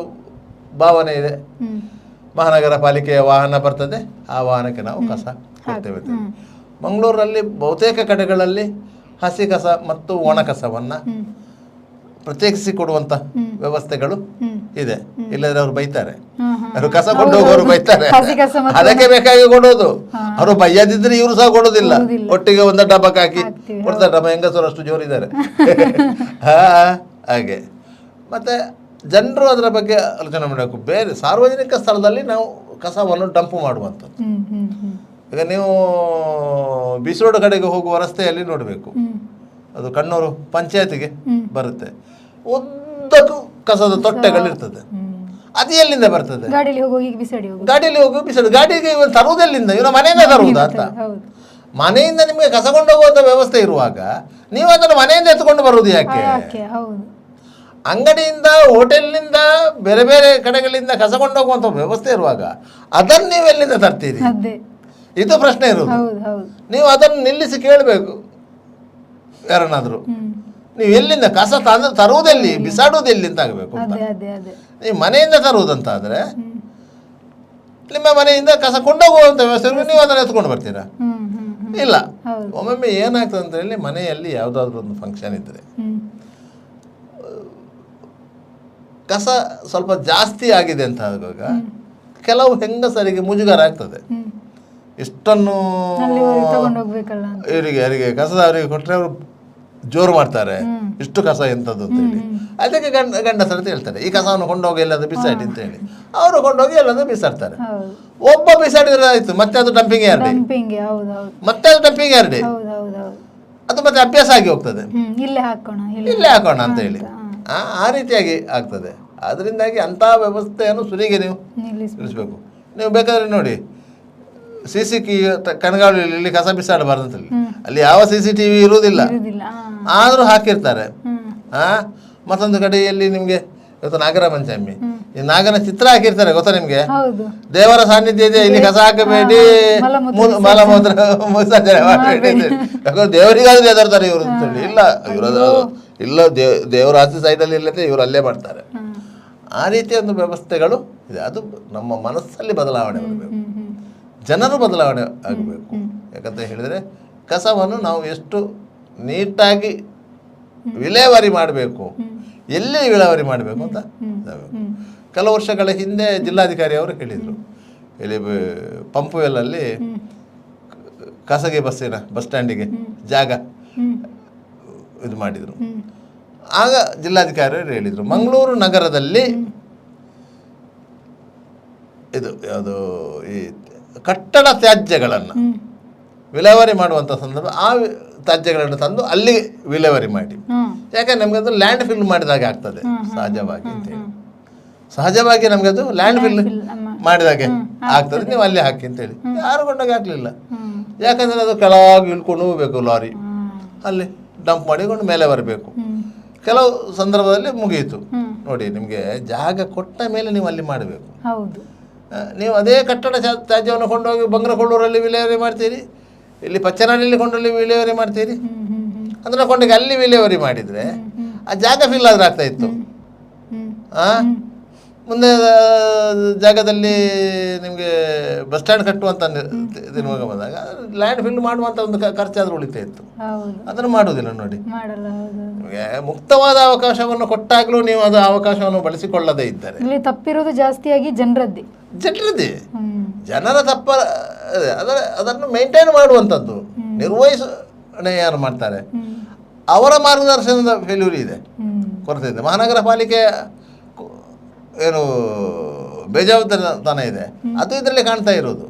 ಭಾವನೆ ಇದೆ, ಮಹಾನಗರ ಪಾಲಿಕೆಯ ವಾಹನ ಬರ್ತದೆ, ಆ ವಾಹನಕ್ಕೆ ನಾವು ಕಸ ಕೊಡ್ತೇವೆ. ಮಂಗಳೂರಲ್ಲಿ ಬಹುತೇಕ ಕಡೆಗಳಲ್ಲಿ ಹಸಿ ಕಸ ಮತ್ತು ಒಣ ಕಸವನ್ನು ಪ್ರತ್ಯೇಕಿಸಿ ಕೊಡುವಂಥ ವ್ಯವಸ್ಥೆಗಳು ಇದೆ. ಇಲ್ಲದ್ರೆ ಅವರು ಬೈತಾರೆ, ಅವರು ಕಸ ಕೊಂಡು ಹೋಗೋರು ಬೈತಾರೆ. ಅದಕ್ಕೆ ಬೇಕಾಗಿ ಕೊಡೋದು, ಅವರು ಬೈಯದಿದ್ರೆ ಇವರು ಸಹ ಕೊಡೋದಿಲ್ಲ. ಒಟ್ಟಿಗೆ ಒಂದು ಡಬ್ಬಕ್ಕೆ ಹಾಕಿ ಕೊಡ್ತಾರೆ. ನಮ್ಮ ಹೆಂಗಸರು ಅಷ್ಟು ಜೋರಿದ್ದಾರೆ. ಹಾಗೆ ಮತ್ತೆ ಜನರು ಅದರ ಬಗ್ಗೆ ಆಲೋಚನೆ ಮಾಡಬೇಕು. ಬೇರೆ ಸಾರ್ವಜನಿಕ ಸ್ಥಳದಲ್ಲಿ ನಾವು ಕಸವನ್ನು ಡಂಪ್ ಮಾಡುವಂಥದ್ದು. ಈಗ ನೀವು ಬಿಸೋಡು ಕಡೆಗೆ ಹೋಗುವ ರಸ್ತೆಯಲ್ಲಿ ನೋಡಬೇಕು, ಅದು ಕಣ್ಣೂರು ಪಂಚಾಯತಿಗೆ ಬರುತ್ತೆ, ಉದ್ದಕ್ಕೂ ಕಸದ ತೊಟ್ಟೆಗಳಿರ್ತದೆ. ಅದು ಎಲ್ಲಿಂದ ಬರ್ತದೆ? ಗಾಡಿಯಲ್ಲಿ ಹೋಗಿ ಬಿಸಾಡಿ. ಗಾಡಿಗೆ ಇವನು ತರುವುದೆಲ್ಲಿಂದ? ಇವನ ಮನೆಯಿಂದ ತರುವುದಾ ಅಂತ? ಮನೆಯಿಂದ ನಿಮಗೆ ಕಸ ಕೊಂಡೋಗುವಂಥ ವ್ಯವಸ್ಥೆ ಇರುವಾಗ ನೀವು ಅದನ್ನು ಮನೆಯಿಂದ ಎತ್ಕೊಂಡು ಬರುವುದು ಯಾಕೆ? ಅಂಗಡಿಯಿಂದ, ಹೋಟೆಲ್ನಿಂದ, ಬೇರೆ ಬೇರೆ ಕಡೆಗಳಿಂದ ಕಸ ಕೊಂಡೋಗುವಂಥ ವ್ಯವಸ್ಥೆ ಇರುವಾಗ ಅದನ್ನು ನೀವು ಎಲ್ಲಿಂದ ತರ್ತೀರಿ? ಇದು ಪ್ರಶ್ನೆ ಇರುವುದು. ನೀವು ಅದನ್ನು ನಿಲ್ಲಿಸಿ ಕೇಳಬೇಕು ಯಾರನ್ನಾದರೂ, ನೀವು ಎಲ್ಲಿಂದ ಕಸ ತರುವುದೆಲ್ಲಿ, ಬಿಸಾಡುವುದೆಲ್ಲಿ ಅಂತ ಆಗಬೇಕು. ನೀವು ಮನೆಯಿಂದ ತರುವುದಂತಾದರೆ ನಿಮ್ಮ ಮನೆಯಿಂದ ಕಸ ಕೊಂಡೋಗುವಂಥ ವ್ಯವಸ್ಥೆ ನೀವು ಅದನ್ನು ಎತ್ಕೊಂಡು ಬರ್ತೀರಾ? ಇಲ್ಲ. ಒಮ್ಮೊಮ್ಮೆ ಏನಾಗ್ತದೆ ಅಂತ ಹೇಳಿ, ಮನೆಯಲ್ಲಿ ಯಾವುದಾದ್ರೂ ಒಂದು ಫಂಕ್ಷನ್ ಇದ್ದರೆ ಕಸ ಸ್ವಲ್ಪ ಜಾಸ್ತಿ ಆಗಿದೆ ಅಂತ ಆಗುವಾಗ ಕೆಲವು ಹೆಂಗಸರಿಗೆ ಮುಜುಗರ ಆಗ್ತದೆ. ಇಷ್ಟನ್ನು ಅವರಿಗೆ ಕಸದ ಅವರಿಗೆ ಕೊಟ್ಟರೆ ಅವರು ಜೋರು ಮಾಡ್ತಾರೆ, ಇಷ್ಟು ಕಸ ಎಂಥದ್ದು ಅಂತ ಹೇಳಿ. ಅದಕ್ಕೆ ಗಂಡಸರು ಹೇಳ್ತಾರೆ, ಈ ಕಸವನ್ನು ಕೊಂಡೋಗಿ ಎಲ್ಲಾದ್ರೂ ಬಿಸಾಡಿ ಅಂತ ಹೇಳಿ ಅವರು ಕೊಂಡೋಗಿ ಎಲ್ಲಾದ್ರೂ ಬಿಸಾಡ್ತಾರೆ. ಒಬ್ಬ ಬಿಸಾಡಿದ್ರೆ ಆಯ್ತು, ಮತ್ತೆ ಅದು ಡಂಪಿಂಗ್ ಯಾರ್ಡಿ, ಮತ್ತೆ ಅದು ಡಂಪಿಂಗ್ ಯಾರ್ಡಿ, ಅದು ಮತ್ತೆ ಅಭ್ಯಾಸ ಆಗಿ ಹೋಗ್ತದೆ. ಇಲ್ಲೇ ಹಾಕೋಣ ಅಂತ ಹೇಳಿ ಆ ರೀತಿಯಾಗಿ ಆಗ್ತದೆ. ಅದರಿಂದಾಗಿ ಅಂಥ ವ್ಯವಸ್ಥೆಯನ್ನು ಸುಲಿಗೆ ನೀವು ನಿಲ್ಲಿಸಬೇಕು. ನೀವು ಬೇಕಾದ್ರೆ ನೋಡಿ, CC ಕಣ್ಗಾವಲಿಯಲ್ಲಿ ಕಸ ಬಿಸಾಡಬಾರ್ದು ಅಂತ ಹೇಳಿ, ಅಲ್ಲಿ ಯಾವ CCTV ಇರುವುದಿಲ್ಲ, ಆದರೂ ಹಾಕಿರ್ತಾರೆ. ಮತ್ತೊಂದು ಕಡೆಯಲ್ಲಿ ನಿಮಗೆ ಇವತ್ತು ನಾಗರ ಪಂಚಮಿ, ಈ ನಾಗನ ಚಿತ್ರ ಹಾಕಿರ್ತಾರೆ ಗೊತ್ತಾ ನಿಮ್ಗೆ? ಹೌದು. ದೇವರ ಸಾನ್ನಿಧ್ಯ ಇದೆ, ಇಲ್ಲಿ ಕಸ ಹಾಕಬೇಡಿ, ಮಲಮೂತ್ರ ವಿಸರ್ಜನೆ ಮಾಡಬೇಡಿ ಅಂತ ಹೇಳಿ. ಯಾಕಂದ್ರೆ ದೇವರಿಗಾದ್ರೆ ಹೆದರ್ತಾರೆ ಇವರು ಅಂತೇಳಿ. ಇಲ್ಲ ಇಲ್ಲ ದೇವರ ಆಚೆ ಸೈಡಲ್ಲಿ ಇಲ್ಲದೆ ಇವರು ಅಲ್ಲೇ ಮಾಡ್ತಾರೆ. ಆ ರೀತಿಯ ಒಂದು ವ್ಯವಸ್ಥೆಗಳು ಇದೆ. ಅದು ನಮ್ಮ ಮನಸ್ಸಲ್ಲಿ ಬದಲಾವಣೆ ಬರಬೇಕು, ಜನರು ಬದಲಾವಣೆ ಆಗಬೇಕು. ಯಾಕಂತ ಹೇಳಿದರೆ ಕಸವನ್ನು ನಾವು ಎಷ್ಟು ನೀಟಾಗಿ ವಿಲೇವಾರಿ ಮಾಡಬೇಕು, ಎಲ್ಲಿ ವಿಲೇವಾರಿ ಮಾಡಬೇಕು ಅಂತ ಕೆಲವು ವರ್ಷಗಳ ಹಿಂದೆ ಜಿಲ್ಲಾಧಿಕಾರಿ ಅವರು ಹೇಳಿದರು. ಇಲ್ಲಿ ಪಂಪುವೆಲ್ಲಲ್ಲಿ ಖಾಸಗಿ ಬಸ್ ಸ್ಟ್ಯಾಂಡಿಗೆ ಜಾಗ ಇದು ಮಾಡಿದರು. ಆಗ ಜಿಲ್ಲಾಧಿಕಾರಿಯವರು ಹೇಳಿದರು, ಮಂಗಳೂರು ನಗರದಲ್ಲಿ ಇದು ಯಾವುದು ಈ ಕಟ್ಟಡ ತ್ಯಾಜ್ಯಗಳನ್ನು ವಿಲೇವಾರಿ ಮಾಡುವಂಥ ಸಂದರ್ಭ ಆ ತ್ಯಾಜ್ಯಗಳನ್ನು ತಂದು ಅಲ್ಲಿ ವಿಲೇವಾರಿ ಮಾಡಿ. ಯಾಕಂದ್ರೆ ನಮ್ಗೆ ಅದು ಲ್ಯಾಂಡ್ ಫಿಲ್ ಮಾಡಿದಾಗ ಆಗ್ತದೆ ಸಹಜವಾಗಿ ಅಂತೇಳಿ. ಸಹಜವಾಗಿ ನಮ್ಗೆ ಅದು ಲ್ಯಾಂಡ್ ಫಿಲ್ ಮಾಡಿದಾಗೆ ಆಗ್ತದೆ, ನೀವು ಅಲ್ಲಿ ಹಾಕಿ ಅಂತೇಳಿ. ಯಾರು ಕೊಂಡಾಗ ಹಾಕಲಿಲ್ಲ. ಯಾಕಂದರೆ ಅದು ಕೆಳಗೆ ಇಳ್ಕೊಂಡು ಹೋಗ್ಬೇಕು, ಲಾರಿ ಅಲ್ಲಿ ಡಂಪ್ ಮಾಡಿಕೊಂಡು ಮೇಲೆ ಬರಬೇಕು. ಕೆಲವು ಸಂದರ್ಭದಲ್ಲಿ ಮುಗಿಯಿತು. ನೋಡಿ, ನಿಮಗೆ ಜಾಗ ಕೊಟ್ಟ ಮೇಲೆ ನೀವು ಅಲ್ಲಿ ಮಾಡಬೇಕು. ನೀವು ಅದೇ ಕಟ್ಟಡ ತ್ಯಾಜ್ಯವನ್ನು ಕೊಂಡೋಗಿ ಬಂಗ್ರಕೊಳ್ಳೂರಲ್ಲಿ ವಿಲೇವಾರಿ ಮಾಡ್ತೀರಿ, ಇಲ್ಲಿ ಪಚ್ಚನಾಡಿಯಲ್ಲಿ ಕೊಂಡಲ್ಲಿ ವಿಲೇವಾರಿ ಮಾಡ್ತೀರಿ. ಅಂದ್ರೆ ಕೊಂಡೋಗಿ ಅಲ್ಲಿ ವಿಲೇವಾರಿ ಮಾಡಿದರೆ ಆ ಜಾಗ ಫಿಲ್ ಆದ್ರೆ ಆಗ್ತಾ ಇತ್ತು. ಮುಂದೆ ಜಾಗದಲ್ಲಿ ನಿಮಗೆ ಬಸ್ ಸ್ಟ್ಯಾಂಡ್ ಕಟ್ಟುವಂಥ ದಿನವಾಗ ಬಂದಾಗ ಲ್ಯಾಂಡ್ ಫಿಲ್ ಮಾಡುವಂಥ ಒಂದು ಖರ್ಚಾದ್ರೂ ಉಳಿತಾ ಇತ್ತು. ಅದನ್ನು ಮಾಡುವುದಿಲ್ಲ. ನೋಡಿ, ನಿಮಗೆ ಮುಕ್ತವಾದ ಅವಕಾಶವನ್ನು ಕೊಟ್ಟಾಗಲೂ ನೀವು ಅದು ಅವಕಾಶವನ್ನು ಬಳಸಿಕೊಳ್ಳದೇ ಇದ್ದರೆ ತಪ್ಪಿರೋದು ಜಾಸ್ತಿಯಾಗಿ ಜನರದ್ದೇ. ಜನರ ತಪ್ಪ ಅದನ್ನು ಮೇಂಟೈನ್ ಮಾಡುವಂಥದ್ದು, ನಿರ್ವಹಿಸಣೆ ಯಾರು ಮಾಡ್ತಾರೆ ಅವರ ಮಾರ್ಗದರ್ಶನದ ಫೇಲ್ಯೂರ್ ಇದೆ, ಕೊರತೆ ಇದೆ. ಮಹಾನಗರ ಪಾಲಿಕೆ ಏನು ಬೇಜವಾಬ್ದಾರಿತನ ಇದೆ, ಅದು ಇದರಲ್ಲಿ ಕಾಣ್ತಾ ಇರೋದು.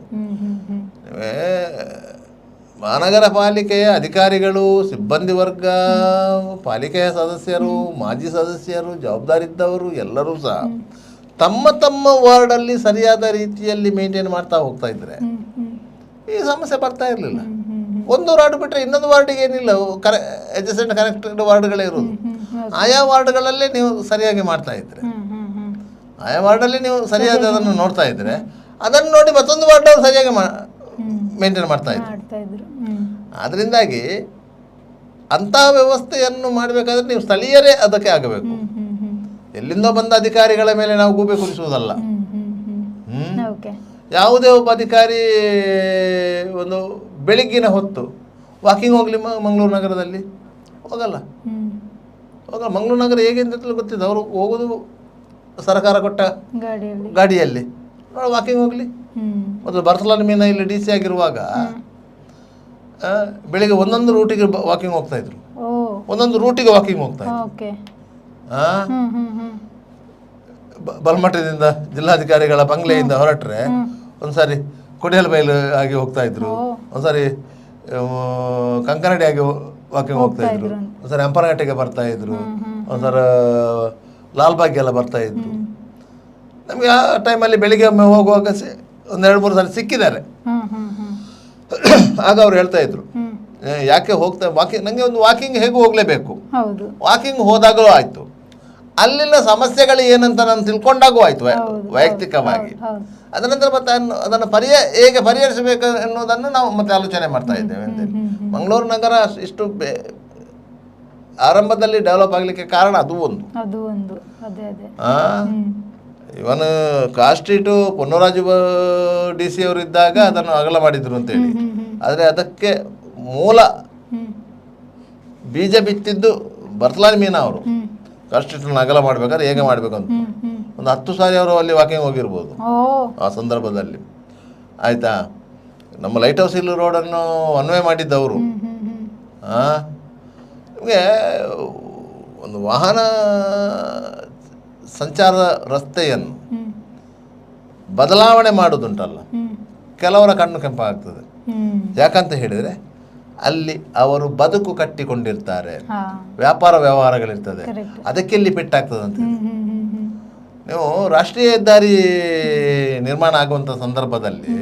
ಮಹಾನಗರ ಪಾಲಿಕೆಯ ಅಧಿಕಾರಿಗಳು, ಸಿಬ್ಬಂದಿ ವರ್ಗ, ಪಾಲಿಕೆಯ ಸದಸ್ಯರು, ಮಾಜಿ ಸದಸ್ಯರು, ಜವಾಬ್ದಾರಿದ್ದವರು ಎಲ್ಲರೂ ಸಹ ತಮ್ಮ ತಮ್ಮ ವಾರ್ಡಲ್ಲಿ ಸರಿಯಾದ ರೀತಿಯಲ್ಲಿ ಮೇಂಟೈನ್ ಮಾಡ್ತಾ ಹೋಗ್ತಾ ಇದ್ರೆ ಈ ಸಮಸ್ಯೆ ಬರ್ತಾ ಇರಲಿಲ್ಲ. ಒಂದು ವಾರ್ಡ್ ಬಿಟ್ಟರೆ ಇನ್ನೊಂದು ವಾರ್ಡಿಗೆ ಏನಿಲ್ಲ, ಅಡ್ಜಸೆಂಟ್ ಕನೆಕ್ಟೆಡ್ ವಾರ್ಡ್ಗಳೇ ಇರೋದು. ಆಯಾ ವಾರ್ಡ್ಗಳಲ್ಲೇ ನೀವು ಸರಿಯಾಗಿ ಮಾಡ್ತಾ ಇದ್ರೆ, ಆಯಾ ವಾರ್ಡಲ್ಲಿ ನೀವು ಸರಿಯಾದ ಅದನ್ನು ನೋಡ್ತಾ ಇದ್ರೆ, ಅದನ್ನು ನೋಡಿ ಮತ್ತೊಂದು ವಾರ್ಡ್ ಅವರು ಸರಿಯಾಗಿ ಮೇಂಟೈನ್ ಮಾಡ್ತಾ ಇದ್ರು. ಅದರಿಂದಾಗಿ ಅಂತಹ ವ್ಯವಸ್ಥೆಯನ್ನು ಮಾಡಬೇಕಾದ್ರೆ ನೀವು ಸ್ಥಳೀಯರೇ ಅದಕ್ಕೆ ಆಗಬೇಕು. ಎಲ್ಲಿಂದೋ ಬಂದ ಅಧಿಕಾರಿಗಳ ಮೇಲೆ ನಾವು ಗೂಬೆ ಕುರಿಸುವುದಲ್ಲ. ಯಾವುದೇ ಒಬ್ಬ ಅಧಿಕಾರಿ ಒಂದು ಬೆಳಿಗ್ಗಿನ ಹೊತ್ತು ವಾಕಿಂಗ್ ಹೋಗ್ಲಿ ಮಂಗಳೂರು ನಗರದಲ್ಲಿ ಹೋಗಲ್ಲ. ಮಂಗಳೂರು ನಗರ ಹೇಗೆ ಅಂತ ಗೊತ್ತಿದೆ. ಅವರು ಹೋಗೋದು ಸರ್ಕಾರ ಕೊಟ್ಟ ಗಾಡಿಯಲ್ಲಿ. ವಾಕಿಂಗ್ ಹೋಗ್ಲಿ. ಮೊದಲು ಬರ್ತಲಾನ್ ಮೀನ ಇಲ್ಲಿ DC ಆಗಿರುವಾಗ ಬೆಳಿಗ್ಗೆ ಒಂದೊಂದು ರೂಟಿಗೆ ವಾಕಿಂಗ್ ಹೋಗ್ತಾ ಇದ್ರು, ಒಂದೊಂದು ರೂಟಿಗೆ ವಾಕಿಂಗ್ ಹೋಗ್ತಾ ಇದ್ರು. ಬಲ್ಮಠದಿಂದ ಜಿಲ್ಲಾಧಿಕಾರಿಗಳ ಬಂಗ್ಲೆಯಿಂದ ಹೊರಟ್ರೆ ಒಂದ್ಸಾರಿ ಕೊಡಿಯಲ್ ಬೈಲು ಆಗಿ ಹೋಗ್ತಾ ಇದ್ರು, ಒಂದ್ಸಾರಿ ಕಂಕನಡಿ ಆಗಿ ವಾಕಿಂಗ್ ಹೋಗ್ತಾ ಇದ್ರು, ಒಂದ್ಸಾರಿ ಅಂಪನಗಟ್ಟೆಗೆ ಬರ್ತಾ ಇದ್ರು, ಒಂದ್ಸರ ಲಾಲ್ಬಾಗ್ಗೆ ಎಲ್ಲ ಬರ್ತಾ ಇದ್ರು. ನಮಗೆ ಆ ಟೈಮಲ್ಲಿ ಬೆಳಿಗ್ಗೆ ಒಮ್ಮೆ ಹೋಗುವಾಗ ಒಂದು 2-3 ಸಾರಿ ಸಿಕ್ಕಿದ್ದಾರೆ. ಆಗ ಅವ್ರು ಹೇಳ್ತಾ ಇದ್ರು, ಯಾಕೆ ಹೋಗ್ತಾ ವಾಕಿಂಗ್, ನನಗೆ ಒಂದು ವಾಕಿಂಗ್ ಹೇಗೂ ಹೋಗಲೇಬೇಕು. ವಾಕಿಂಗ್ ಹೋದಾಗಲೂ ಆಯಿತು, ಅಲ್ಲಿನ ಸಮಸ್ಯೆಗಳು ಏನಂತ ನಾನು ತಿಳ್ಕೊಂಡಾಗೂ ಆಯಿತು ವೈಯಕ್ತಿಕವಾಗಿ. ಅದನಂತರ ಮತ್ತೆ ಅದನ್ನು ಹೇಗೆ ಪರಿಹರಿಸಬೇಕು ಎನ್ನುವುದನ್ನು ನಾವು ಮತ್ತೆ ಆಲೋಚನೆ ಮಾಡ್ತಾ ಇದ್ದೇವೆ ಅಂತೇಳಿ. ಮಂಗಳೂರು ನಗರ ಇಷ್ಟು ಆರಂಭದಲ್ಲಿ ಡೆವಲಪ್ ಆಗಲಿಕ್ಕೆ ಕಾರಣ ಅದು ಒಂದು. ಇವನ್ ಕಾಸ್ಟ್ರೀಟು ಪೊನ್ನರಾಜು DC ಅವರು ಇದ್ದಾಗ ಅದನ್ನು ಅಗಲ ಮಾಡಿದ್ರು ಅಂತೇಳಿ. ಆದರೆ ಅದಕ್ಕೆ ಮೂಲ ಬೀಜ ಬಿತ್ತಿದ್ದು ಬರ್ತಲಾನ್ ಮೀನಾ ಅವರು. ಕಾಸ್ಟ್ರೀಟನ್ನು ಅಗಲ ಮಾಡ್ಬೇಕಾದ್ರೆ ಹೇಗೆ ಮಾಡಬೇಕಂತ ಒಂದು 10 ಸಾರಿ ಅವರು ಅಲ್ಲಿ ವಾಕಿಂಗ್ ಹೋಗಿರ್ಬೋದು ಆ ಸಂದರ್ಭದಲ್ಲಿ. ಆಯಿತಾ, ನಮ್ಮ ಲೈಟ್ ಹೌಸ್ ಹಿಲ್ ರೋಡನ್ನು ಅನ್ವಯ ಮಾಡಿದ್ದವರು. ನಿಮಗೆ ಒಂದು ವಾಹನ ಸಂಚಾರ ರಸ್ತೆಯನ್ನು ಬದಲಾವಣೆ ಮಾಡೋದುಂಟಲ್ಲ, ಕೆಲವರ ಕಣ್ಣು ಕೆಂಪಾಗ್ತದೆ. ಯಾಕಂತ ಹೇಳಿದರೆ ಅಲ್ಲಿ ಅವರು ಬದುಕು ಕಟ್ಟಿಕೊಂಡಿರ್ತಾರೆ, ವ್ಯಾಪಾರ ವ್ಯವಹಾರಗಳಿರ್ತದೆ, ಅದಕ್ಕೆ ಇಲ್ಲಿ ಪೆಟ್ಟಾಗ್ತದಂತ. ನೀವು ರಾಷ್ಟ್ರೀಯ ಹೆದ್ದಾರಿ ನಿರ್ಮಾಣ ಆಗುವಂಥ ಸಂದರ್ಭದಲ್ಲಿ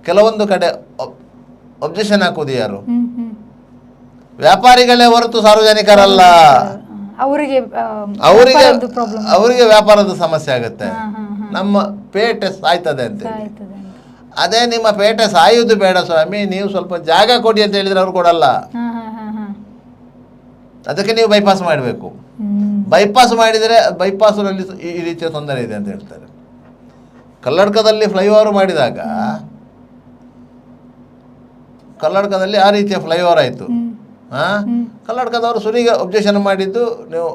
ಕೆಲವೊಂದು ಕಡೆ ಅಬ್ಜೆಕ್ಷನ್ ಹಾಕೋದು ಯಾರು? ವ್ಯಾಪಾರಿಗಳೇ ಹೊರತು ಸಾರ್ವಜನಿಕರಲ್ಲ. ಅವರಿಗೆ ಅವರಿಗೆ ಪ್ರಾಬ್ಲಮ್ ಅವರಿಗೆ ವ್ಯಾಪಾರದ ಸಮಸ್ಯೆ ಆಗುತ್ತೆ, ನಮ್ಮ ಪೇಟೆ ಸಾಯ್ತದೆ ಅಂತ ಹೇಳಿ. ಆಯ್ತದೆ ಅಂತ. ಅದೇ ನಿಮ್ಮ ಪೇಟೆ ಸಾಯುವುದು ಬೇಡ ಸ್ವಾಮಿ, ನೀವು ಸ್ವಲ್ಪ ಜಾಗ ಕೊಡಿ ಅಂತ ಹೇಳಿದ್ರೆ ಅವ್ರು ಕೊಡಲ್ಲ. ಅದಕ್ಕೆ ನೀವು ಬೈಪಾಸ್ ಮಾಡಬೇಕು. ಬೈಪಾಸ್ ಮಾಡಿದರೆ ಬೈಪಾಸ್ನಲ್ಲಿ ಈ ರೀತಿಯ ತೊಂದರೆ ಇದೆ ಅಂತ ಹೇಳ್ತಾರೆ. ಕಲ್ಲಡ್ಕದಲ್ಲಿ ಫ್ಲೈಓವರ್ ಮಾಡಿದಾಗ ಕಲ್ಲಡ್ಕದಲ್ಲಿ ಆ ರೀತಿಯ ಫ್ಲೈಓವರ್ ಆಯಿತು. ಕಲ್ಲಡ್ಕದವರು ಸುರಿಗೆ ಒಬ್ಜೆಕ್ಷನ್ ಮಾಡಿದ್ದು ನೀವು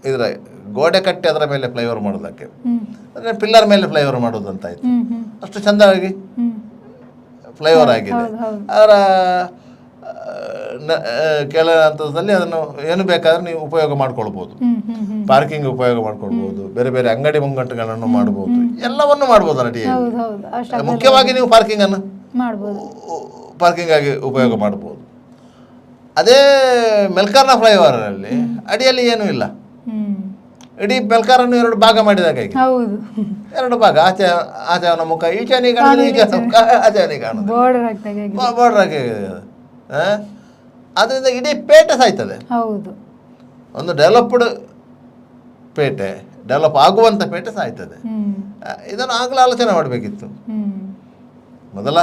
ಇದರ ಗೋಡೆ ಕಟ್ಟಿ ಅದರ ಮೇಲೆ ಫ್ಲೈಓವರ್ ಮಾಡೋದಕ್ಕೆ, ಅಂದರೆ ಪಿಲ್ಲರ್ ಮೇಲೆ ಫ್ಲೈಓವರ್ ಮಾಡೋದು ಅಂತ ಆಯಿತು. ಅಷ್ಟು ಚೆಂದವಾಗಿ ಫ್ಲೈಓವರ್ ಆಗಿದೆ. ಅದರ ಕೆಳ ಹಂತದಲ್ಲಿ ಅದನ್ನು ಏನು ಬೇಕಾದ್ರೆ ನೀವು ಉಪಯೋಗ ಮಾಡ್ಕೊಳ್ಬೋದು. ಪಾರ್ಕಿಂಗ್ ಉಪಯೋಗ ಮಾಡ್ಕೊಳ್ಬೋದು, ಬೇರೆ ಬೇರೆ ಅಂಗಡಿ ಮುಂಗಟ್ಟುಗಳನ್ನು ಮಾಡ್ಬೋದು, ಎಲ್ಲವನ್ನು ಮಾಡ್ಬೋದು ಅಡಿಯಲ್ಲಿ. ಮುಖ್ಯವಾಗಿ ನೀವು ಪಾರ್ಕಿಂಗ್ ಆಗಿ ಉಪಯೋಗ ಮಾಡ್ಬೋದು. ಅದೇ ಮೆಲ್ಕಾರ್ನ ಫ್ಲೈಓವರಲ್ಲಿ ಅಡಿಯಲ್ಲಿ ಏನೂ ಇಲ್ಲ. ಇಡೀ ಮೆಲ್ಕಾರನ್ನು 2 ಭಾಗ ಮಾಡಿದಾಗ 2 ಭಾಗ, ಆಚೆ ಅವನ ಮುಖ ಈಚೆನಿ ಕಾಣುದು, ಈಚೆ ಮುಖ ಆಚೆನಿ ಕಾಣುದು, ಬಾರ್ಡರ್ ಆಗಿ. ಅದರಿಂದ ಇಡೀ ಪೇಟೆ ಸಾಯ್ತದೆ. ಒಂದು ಡೆವಲಪ್ಡ್ ಪೇಟೆ, ಡೆವಲಪ್ ಆಗುವಂಥ ಪೇಟೆ ಸಾಯ್ತದೆ. ಇದನ್ನು ಆಗಲೇ ಆಲೋಚನೆ ಮಾಡಬೇಕಿತ್ತು ಮೊದಲ.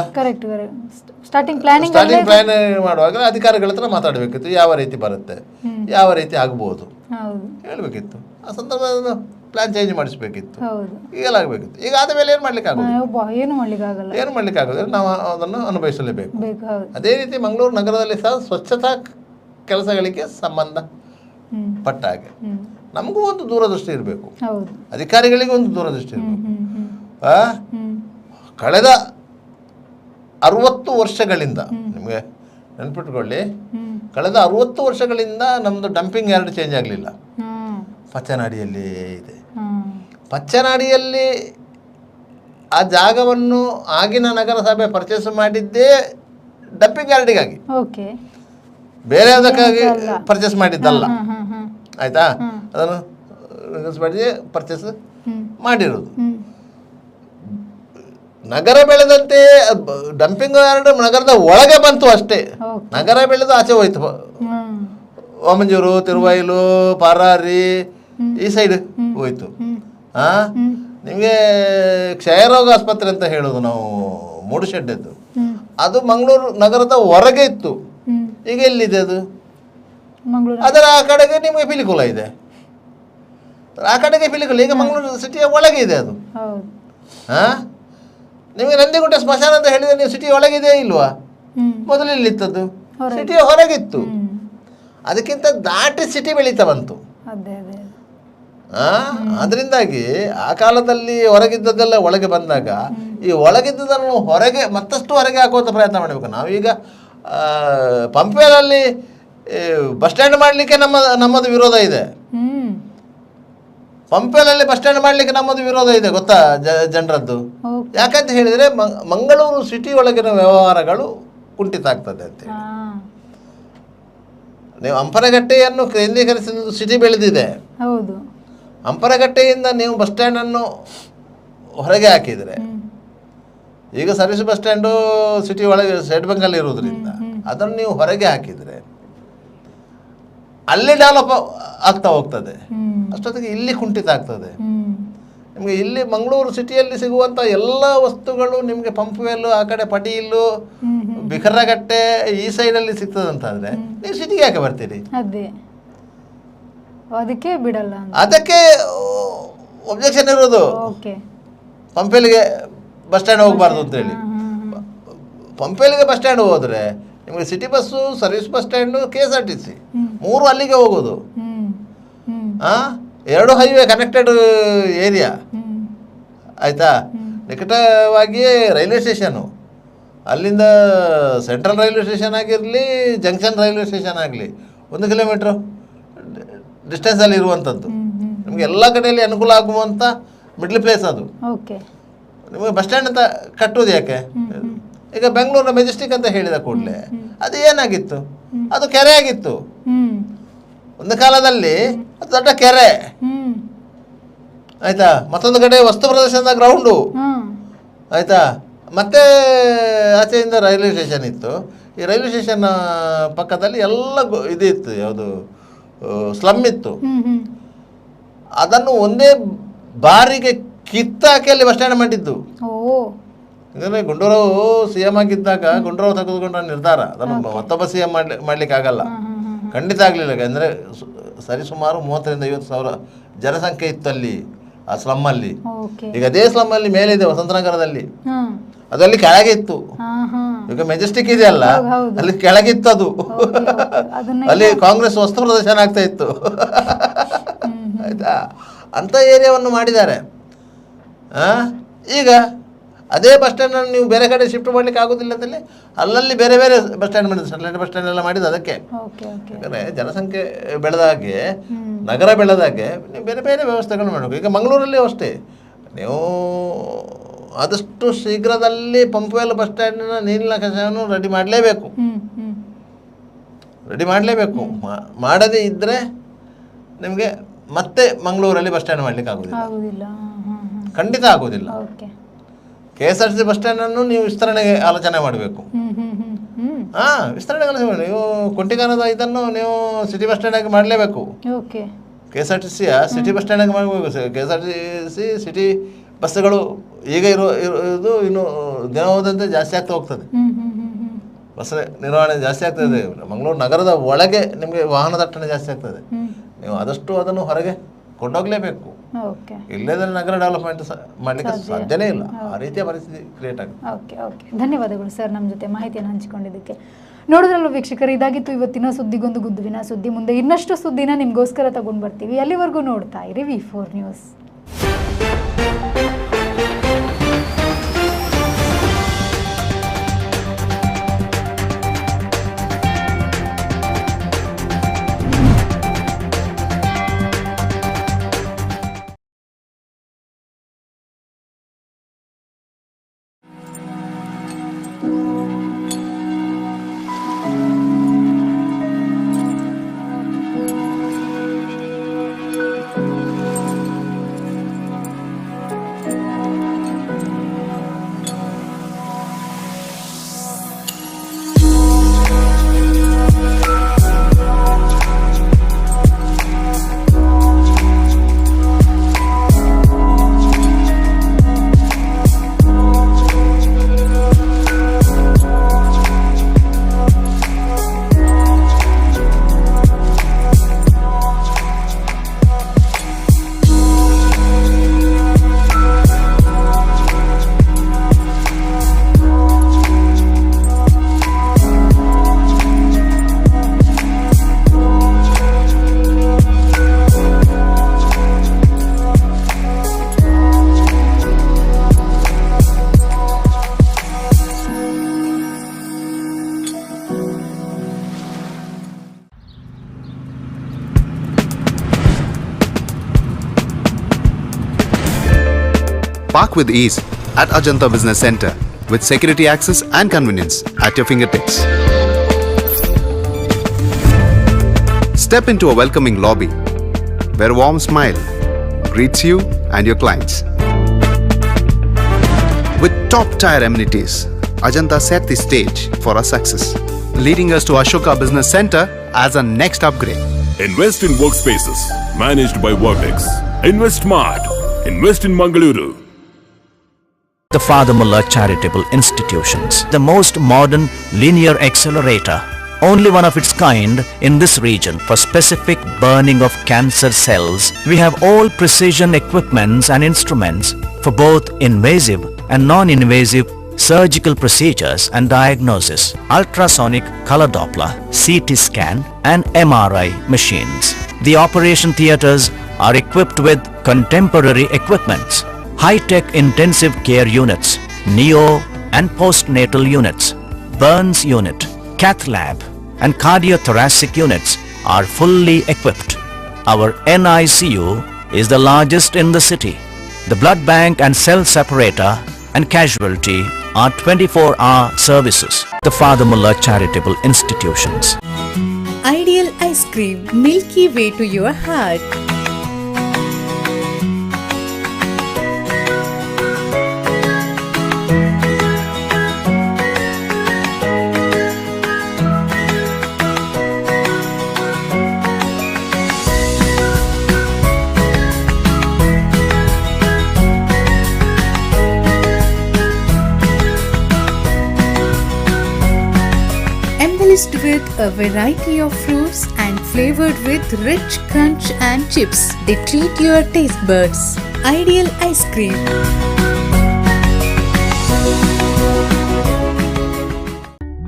ಸ್ಟಾರ್ಟಿಂಗ್ ಪ್ಲಾನ್ ಮಾಡುವಾಗ ಅಧಿಕಾರಿಗಳ ಹತ್ರ ಮಾತಾಡಬೇಕಿತ್ತು, ಯಾವ ರೀತಿ ಬರುತ್ತೆ, ಯಾವ ರೀತಿ ಆಗ್ಬೋದು ಹೇಳಬೇಕಿತ್ತು. ಆ ಸಂದರ್ಭದಲ್ಲಿ ಪ್ಲಾನ್ ಚೇಂಜ್ ಮಾಡಿಸ್ಬೇಕಿತ್ತು. ಈಗೆಲ್ಲ ಆಗಬೇಕಿತ್ತು. ಈಗ ಆದ ಮೇಲೆ ಏನು ಮಾಡ್ಲಿಕ್ಕೆ ಆಗೋದು, ನಾವು ಅದನ್ನು ಅನುಭವಿಸಲೇಬೇಕು. ಅದೇ ರೀತಿ ಮಂಗಳೂರು ನಗರದಲ್ಲಿ ಸಹ ಸ್ವಚ್ಛತಾ ಕೆಲಸಗಳಿಗೆ ಸಂಬಂಧ ಪಟ್ಟ ಹಾಗೆ ನಮಗೂ ಒಂದು ದೂರದೃಷ್ಟಿ ಇರಬೇಕು, ಅಧಿಕಾರಿಗಳಿಗೆ ಒಂದು ದೂರದೃಷ್ಟಿ ಇರಬೇಕು. ಕಳೆದ 60 ವರ್ಷಗಳಿಂದ ನಿಮಗೆ ನೆನ್ಪಿಟ್ಕೊಳ್ಳಿ, ಕಳೆದ 60 ವರ್ಷಗಳಿಂದ ನಮ್ಮದು ಡಂಪಿಂಗ್ ಯಾರ್ಡ್ ಚೇಂಜ್ ಆಗಲಿಲ್ಲ. ಪಚ್ಚನಾಡಿಯಲ್ಲಿ ಇದೆ. ಪಚ್ಚನಾಡಿಯಲ್ಲಿ ಆ ಜಾಗವನ್ನು ಆಗಿನ ನಗರಸಭೆ ಪರ್ಚೇಸ್ ಮಾಡಿದ್ದೇ ಡಂಪಿಂಗ್ ಯಾರ್ಡಿಗಾಗಿ, ಬೇರೆ ಅದಕ್ಕಾಗಿ ಪರ್ಚೇಸ್ ಮಾಡಿದ್ದಲ್ಲ. ಆಯ್ತಾ, ಅದನ್ನು ಪರ್ಚೇಸ್ ಮಾಡಿರೋದು. ನಗರ ಬೆಳೆದಂತೆ ಡಂಪಿಂಗ್ ಯಾರ್ಡ್ ನಗರದ ಒಳಗೆ ಬಂತು ಅಷ್ಟೇ. ನಗರ ಬೆಳೆದು ಆಚೆ ಹೋಯ್ತು. ವಾಮಂಜೂರು, ತಿರುವೈಲು, ಪಾರಾರಿ ಈ ಸೈಡ್ ಹೋಯ್ತು. ನಿಮಗೆ ಕ್ಷಯರೋಗ ಆಸ್ಪತ್ರೆ ಅಂತ ಹೇಳೋದು ನಾವು ಮೂಡುಶೆಡ್ಡದ್ದು, ಅದು ಮಂಗಳೂರು ನಗರದ ಹೊರಗೆ ಇತ್ತು. ಈಗ ಎಲ್ಲಿದೆ ಅದು? ಅದರ ಆ ಕಡೆಗೆ ನಿಮಗೆ ಪಿಲಿಕುಲ ಇದೆ, ಆ ಕಡೆಗೆ ಪಿಲಿಕುಲ. ಈಗ ಮಂಗಳೂರು ಸಿಟಿಯ ಒಳಗೆ ಇದೆ ಅದು. ನಿಮಗೆ ನಂದಿಗುಂಟೆ ಸ್ಮಶಾನ ಅಂತ ಹೇಳಿದ್ರೆ ನೀವು ಸಿಟಿಯ ಒಳಗಿದೆ ಇಲ್ವಾ? ಮೊದಲು ಇಲ್ಲಿತ್ತದ್ದು ಸಿಟಿಯ ಹೊರಗಿತ್ತು. ಅದಕ್ಕಿಂತ ದಾಟಿ ಸಿಟಿ ಬೆಳೀತಾ ಬಂತು. ಅದರಿಂದಾಗಿ ಆ ಕಾಲದಲ್ಲಿ ಹೊರಗಿದ್ದದ್ದೆಲ್ಲ ಒಳಗೆ ಬಂದಾಗ ಈ ಒಳಗಿದ್ದದನ್ನು ಹೊರಗೆ ಮತ್ತಷ್ಟು ಹೊರಗೆ ಹಾಕುವಂಥ ಪ್ರಯತ್ನ ಮಾಡಬೇಕು. ನಾವೀಗ ಪಂಪೇರಲ್ಲಿ ಬಸ್ ಸ್ಟ್ಯಾಂಡ್ ಮಾಡಲಿಕ್ಕೆ ನಮ್ಮದು ವಿರೋಧ ಇದೆ. ಪಂಪೇಲಲ್ಲಿ ಬಸ್ ಸ್ಟ್ಯಾಂಡ್ ಮಾಡಲಿಕ್ಕೆ ನಮ್ಮದು ವಿರೋಧ ಇದೆ, ಗೊತ್ತಾ ಜನರದ್ದು. ಯಾಕಂತ ಹೇಳಿದರೆ ಮಂಗಳೂರು ಸಿಟಿ ಒಳಗಿನ ವ್ಯವಹಾರಗಳು ಕುಂಠಿತ ಆಗ್ತದೆ ಅಂತೇಳಿ. ನೀವು ಹಂಪನಗಟ್ಟೆಯನ್ನು ಕೇಂದ್ರೀಕರಿಸಿದ ಸಿಟಿ ಬೆಳೆದಿದೆ. ಹಂಪನಗಟ್ಟೆಯಿಂದ ನೀವು ಬಸ್ ಸ್ಟ್ಯಾಂಡನ್ನು ಹೊರಗೆ ಹಾಕಿದರೆ, ಈಗ ಸರ್ವಿಸ್ ಬಸ್ ಸ್ಟ್ಯಾಂಡು ಸಿಟಿ ಒಳಗೆ ಸ್ಟೇಟ್ ಬ್ಯಾಂಕಲ್ಲಿ ಇರೋದ್ರಿಂದ ಅದನ್ನು ನೀವು ಹೊರಗೆ ಹಾಕಿದರೆ ಅಲ್ಲಿ ಡೆವಲಪ್ ಆಗ್ತಾ ಹೋಗ್ತದೆ. ಅಷ್ಟೊತ್ತಿಗೆ ಇಲ್ಲಿ ಕುಂಠಿತ ಆಗ್ತದೆ. ನಿಮಗೆ ಇಲ್ಲಿ ಮಂಗಳೂರು ಸಿಟಿಯಲ್ಲಿ ಸಿಗುವಂಥ ಎಲ್ಲ ವಸ್ತುಗಳು ನಿಮಗೆ ಪಂಪ್ವೆಲ್ಲು, ಆ ಕಡೆ ಪಟೀಲು, ಬಿಕರಗಟ್ಟೆ ಈ ಸೈಡಲ್ಲಿ ಸಿಗ್ತದೆ ಅಂತಂದರೆ ನೀವು ಸಿಟಿಗೆ ಯಾಕೆ ಬರ್ತೀರಿ? ಅದಕ್ಕೆ ಬಿಡಲ್ಲ, ಅದಕ್ಕೆ ಒಬ್ಜೆಕ್ಷನ್ ಇರೋದು. ಪಂಪೇಲಿಗೆ ಬಸ್ ಸ್ಟ್ಯಾಂಡ್ ಹೋಗಬಾರ್ದು ಅಂತೇಳಿ. ಪಂಪೇಲಿಗೆ ಬಸ್ ಸ್ಟ್ಯಾಂಡ್ ಹೋದರೆ ನಿಮಗೆ city bus, service bus stand, KSRTC 3 ಅಲ್ಲಿಗೆ ಹೋಗೋದು. 2 ಹೈವೇ ಕನೆಕ್ಟೆಡ್ ಏರಿಯಾ. ಆಯಿತಾ, ನಿಕಟವಾಗಿಯೇ ರೈಲ್ವೆ ಸ್ಟೇಷನು. ಅಲ್ಲಿಂದ ಸೆಂಟ್ರಲ್ ರೈಲ್ವೆ ಸ್ಟೇಷನ್ ಆಗಿರಲಿ, ಜಂಕ್ಷನ್ ರೈಲ್ವೆ ಸ್ಟೇಷನ್ ಆಗಲಿ 1 ಕಿಲೋಮೀಟ್ರು ಡಿಸ್ಟೆನ್ಸಲ್ಲಿ ಇರುವಂಥದ್ದು. ನಿಮಗೆ ಎಲ್ಲ ಕಡೆಯಲ್ಲಿ ಅನುಕೂಲ ಆಗುವಂಥ ಮಿಡ್ಲ್ ಪ್ಲೇಸ್ ಅದು. ನಿಮಗೆ ಬಸ್ ಸ್ಟ್ಯಾಂಡ್ ಅಂತ ಕಟ್ಟೋದು ಯಾಕೆ? ಈಗ ಬೆಂಗಳೂರಿನ ಮೆಜೆಸ್ಟಿಕ್ ಅಂತ ಹೇಳಿದ ಕೂಡಲೇ ಅದು ಏನಾಗಿತ್ತು? ಅದು ಕೆರೆ ಆಗಿತ್ತು ಒಂದು ಕಾಲದಲ್ಲಿ, ಅದು ದೊಡ್ಡ ಕೆರೆ. ಆಯಿತಾ, ಮತ್ತೊಂದು ಕಡೆ ವಸ್ತು ಪ್ರದರ್ಶನದ ಗ್ರೌಂಡು. ಆಯಿತಾ, ಮತ್ತೆ ಆಚೆಯಿಂದ ರೈಲ್ವೆ ಸ್ಟೇಷನ್ ಇತ್ತು. ಈ ರೈಲ್ವೆ ಸ್ಟೇಷನ್ ಪಕ್ಕದಲ್ಲಿ ಎಲ್ಲ ಇದಿತ್ತು, ಯಾವುದು ಸ್ಲಮ್ ಇತ್ತು, ಹ್ಮ್ ಹ್ಮ್ ಅದನ್ನು ಒಂದೇ ಬಾರಿಗೆ ಕಿತ್ತಾಕಿ ಅಲ್ಲಿ ಬಸ್ ಸ್ಟ್ಯಾಂಡ್ ಮಾಡಿದ್ದು. ಓ ಅಂದರೆ ಗುಂಡೂರಾವ್ ಸಿ ಎಂ ಆಗಿದ್ದಾಗ ಗುಂಡೂರಾವ್ ತೆಗೆದುಕೊಂಡ ನಿರ್ಧಾರ, ಅದನ್ನು ಮತ್ತೊಬ್ಬ ಸಿ ಎಂ ಮಾಡ್ಲಿಕ್ಕೆ ಆಗಲ್ಲ, ಖಂಡಿತ ಆಗಲಿಲ್ಲ. ಅಂದರೆ ಸರಿಸುಮಾರು 30,000-50,000 ಜನಸಂಖ್ಯೆ ಇತ್ತು ಅಲ್ಲಿ ಆ ಸ್ಲಮ್ಮಲ್ಲಿ. ಓಕೆ ಈಗ ಅದೇ ಸ್ಲಮ್ಮಲ್ಲಿ ಮೇಲಿದೆ ವಸಂತನಗರದಲ್ಲಿ, ಹ್ಮ್ ಅದಲ್ಲಿ ಕೆಳಗೆ ಇತ್ತು. ಹಾ ಹಾ ಈಗ ಮೆಜೆಸ್ಟಿಕ್ ಇದೆಯಲ್ಲ, ಹೌದು. ಅಲ್ಲಿ ಕೆಳಗಿತ್ತು ಅದು. ಅದನ್ನ ಅಲ್ಲಿ ಕಾಂಗ್ರೆಸ್ ವಸ್ತು ಪ್ರದರ್ಶನ ಆಗ್ತಾ ಇತ್ತು. ಆಯ್ತಾ, ಅಂಥ ಏರಿಯಾವನ್ನು ಮಾಡಿದ್ದಾರೆ. ಈಗ ಅದೇ ಬಸ್ ಸ್ಟ್ಯಾಂಡನ್ನು ನೀವು ಬೇರೆ ಕಡೆ ಶಿಫ್ಟ್ ಮಾಡಲಿಕ್ಕೆ ಆಗೋದಿಲ್ಲ ಅಂತಲ್ಲಿ ಅಲ್ಲಲ್ಲಿ ಬೇರೆ ಬೇರೆ ಬಸ್ ಸ್ಟ್ಯಾಂಡ್ ಮಾಡಿದ್ರು, ಸೆಟಲೈಟ್ ಬಸ್ ಸ್ಟ್ಯಾಂಡ್ ಎಲ್ಲ ಮಾಡಿದ್ದು ಅದಕ್ಕೆ. ಯಾಕಂದರೆ ಜನಸಂಖ್ಯೆ ಬೆಳೆದಾಗೆ, ನಗರ ಬೆಳೆದಾಗೆ ನೀವು ಬೇರೆ ಬೇರೆ ವ್ಯವಸ್ಥೆಗಳು ಮಾಡಬೇಕು. ಈಗ ಮಂಗಳೂರಲ್ಲಿ ಅಷ್ಟೇ, ನೀವು ಆದಷ್ಟು ಶೀಘ್ರದಲ್ಲಿ ಪಂಪ್ವೆಲ್ ಬಸ್ ಸ್ಟ್ಯಾಂಡಿನ ನೀರಿನ ಕಷಾಯವನ್ನು ರೆಡಿ ಮಾಡಲೇಬೇಕು, ರೆಡಿ ಮಾಡಲೇಬೇಕು. ಮಾಡದೇ ಇದ್ದರೆ ನಿಮಗೆ ಮತ್ತೆ ಮಂಗಳೂರಲ್ಲಿ ಬಸ್ ಸ್ಟ್ಯಾಂಡ್ ಮಾಡಲಿಕ್ಕೆ ಆಗೋದಿಲ್ಲ, ಖಂಡಿತ ಆಗೋದಿಲ್ಲ. KSRTC ಬಸ್ ಸ್ಟ್ಯಾಂಡನ್ನು ನೀವು ವಿಸ್ತರಣೆಗೆ ಆಲೋಚನೆ ಮಾಡಬೇಕು. ವಿಸ್ತರಣೆಗೆ ಆಲೋಚನೆ ಮಾಡಿ, ನೀವು ಕೊಂಟಿಗಾನದ ಇದನ್ನು ನೀವು ಸಿಟಿ ಬಸ್ ಸ್ಟ್ಯಾಂಡಾಗಿ ಮಾಡಲೇಬೇಕು. KSRTCಯ ಸಿಟಿ ಬಸ್ ಸ್ಟ್ಯಾಂಡಾಗಿ ಮಾಡಬೇಕು. KSRTC ಸಿಟಿ ಬಸ್ಸುಗಳು ಈಗ ಇರೋದು ಇನ್ನು ದಿನ ಹೋದಂತೆ ಜಾಸ್ತಿ ಆಗ್ತಾ ಹೋಗ್ತದೆ, ಬಸ್ ನಿರ್ವಹಣೆ ಜಾಸ್ತಿ ಆಗ್ತದೆ. ಮಂಗಳೂರು ನಗರದ ಒಳಗೆ ನಿಮಗೆ ವಾಹನ ದಟ್ಟಣೆ ಜಾಸ್ತಿ ಆಗ್ತದೆ, ನೀವು ಆದಷ್ಟು ಅದನ್ನು ಹೊರಗೆ ಕೊಂಡೋಗಲೇಬೇಕು. ಇಲ್ಲದ್ರೆ ನಗರ ಡೆವಲಪ್ಮೆಂಟ್ ಮಾಡಲಿಕ್ಕೆ ಸಾಧ್ಯನೇ ಇಲ್ಲ, ಆ ರೀತಿಯ ಪರಿಸ್ಥಿತಿ ಕ್ರಿಯೇಟ್ ಆಗುತ್ತೆ. ಓಕೆ ಧನ್ಯವಾದಗಳು ಸರ್ ನಮ್ಮ ಜೊತೆ ಮಾಹಿತಿಯನ್ನು ಹಂಚಿಕೊಂಡಿದ್ದಕ್ಕೆ. ನೋಡಿದ್ರಲ್ಲ ವೀಕ್ಷಕರು, ಇದಾಗಿತ್ತು ಇವತ್ತಿನ ಸುದ್ದಿಗೊಂದು ಗುದ್ದುವಿನ ಸುದ್ದಿ. ಮುಂದೆ ಇನ್ನಷ್ಟು ಸುದ್ದಿನ ನಿಮಗೋಸ್ಕರ ತಗೊಂಡು ಬರ್ತೀವಿ. ಅಲ್ಲಿವರೆಗೂ ನೋಡ್ತಾ ಇರಿ V4 news. Park with ease at Ajanta Business Center with security access and convenience at your fingertips. Step into a welcoming lobby where a warm smile greets you and your clients. With top-tier amenities, Ajanta set the stage for our success, leading us to Ashoka Business Center as our next upgrade. Invest in workspaces managed by Vertex. Invest smart. Invest in Mangaluru. The Father Mullah Charitable Institutions, the most modern linear accelerator, only one of its kind in this region for specific burning of cancer cells. We have all precision equipments and instruments for both invasive and non-invasive surgical procedures and diagnosis, ultrasonic color Doppler, CT scan and MRI machines. The operation theaters are equipped with contemporary equipments, high-tech intensive care units, neo and postnatal units, burns unit, cath lab and cardiothoracic units are fully equipped. Our NICU is the largest in the city. The blood bank and cell separator and casualty are 24-hour services. The Father Mullah Charitable Institutions. Ideal ice cream, milky way to your heart. with a variety of fruits and flavored with rich crunch and chips. They treat your taste buds. Ideal Ice Cream.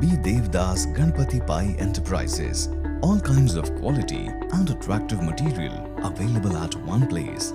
B. Devdas Ganpati Pai Enterprises. All kinds of quality and attractive material available at one place.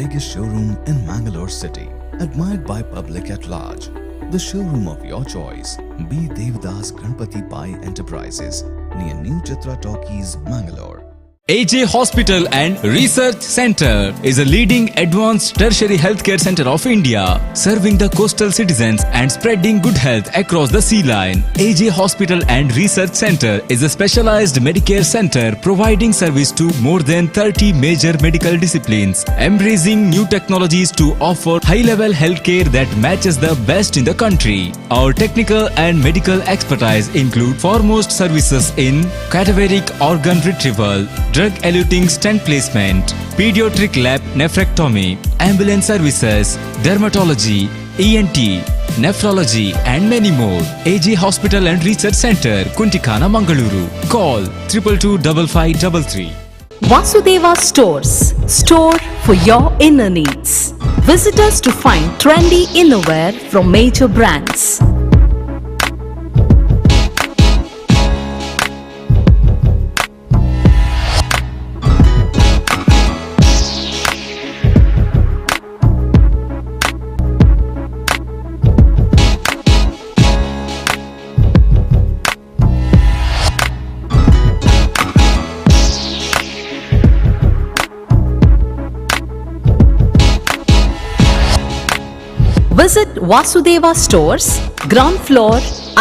Biggest showroom in Mangalore city. Admired by public at large. The showroom of your choice. B. Devdas Ganpati Pai Enterprises. Near New Chitra Talkies, Mangalore. AJ Hospital and Research Center is a leading advanced tertiary healthcare center of India, serving the coastal citizens and spreading good health across the sea line. AJ Hospital and Research Center is a specialized Medicare center providing service to more than 30 major medical disciplines, embracing new technologies to offer high-level healthcare that matches the best in the country. Our technical and medical expertise include foremost services in cadaveric organ retrieval, drug-eluting stent placement, pediatric lab nephrectomy, ambulance services, dermatology, ENT, nephrology and many more. AJ Hospital and Research Center, Kuntikana, Mangaluru. Call 222553. Vasudeva Stores. Store for your inner needs. Visit us to find trendy innerwear from major brands. Visit Vasudeva Stores, ground floor,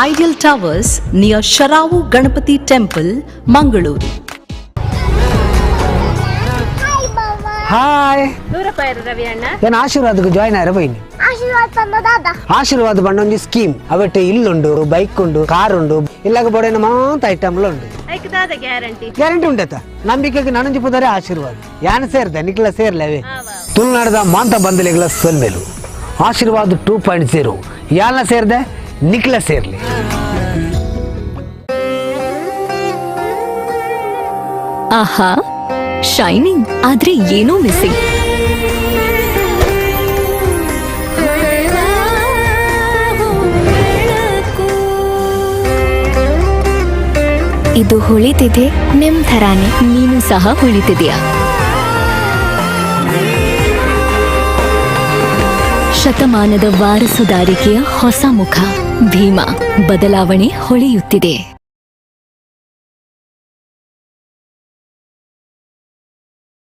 Ideal Towers, near Sharavu Ganapati Temple, Mangaluru. Hi ಏನು ಆಶೀರ್ವಾದಕ್ಕೆ join ಆಯ್ರ ಬೈನಿ ಆಶೀರ್ವಾದ ಬಂಡೊಂದು scheme ಅವಟ್ಟೆ ಇಲ್ಲುಂಡು bike ಉಂಡು car ಉಂಡು ಇಲ್ಲಾಗ ಬೋಡೇನ ಮಾಂತ ಐಟಮ್ಲು ಉಂಡು guarantee ಉಂಟತ ನಂಬಿಕೆಗೆ ನನಂಜಿ ಪುದರೆ ಆಶೀರ್ವಾದ ಯಾನ್ ಸೇರ್ದೆ ನಿಕ್ಲ ಸೇರ್ಲೇವೆ ತುಳುನಾಡದ ಮಾಂತ ಬಂದಲೆಗಳ ಸೊಲ್ಮೇಲು ಆಶೀರ್ವಾದ 2.0 ಯಾನ ಸೇರ್ದೆ ನಿಕ್ಲ ಸೇರ್ಲಿ. ಆಹಾ, ಶೈನಿಂಗ್ ಆದ್ರೆ ಏನೋ ಮಿಸ್ಸಿಂಗ್. ಇದು ಹೊಳಿತಿದೆ ನಿಮ್ ಥರಾನೇ, ನೀನು ಸಹ ಹೊಳಿತಿದೆಯಾ? ಶತಮಾನದ ವಾರಸುದಾರಿಕೆಯ ಹೊಸ ಮುಖ ಭೀಮಾ, ಬದಲಾವಣೆ ಹೊಳೆಯುತ್ತಿದೆ.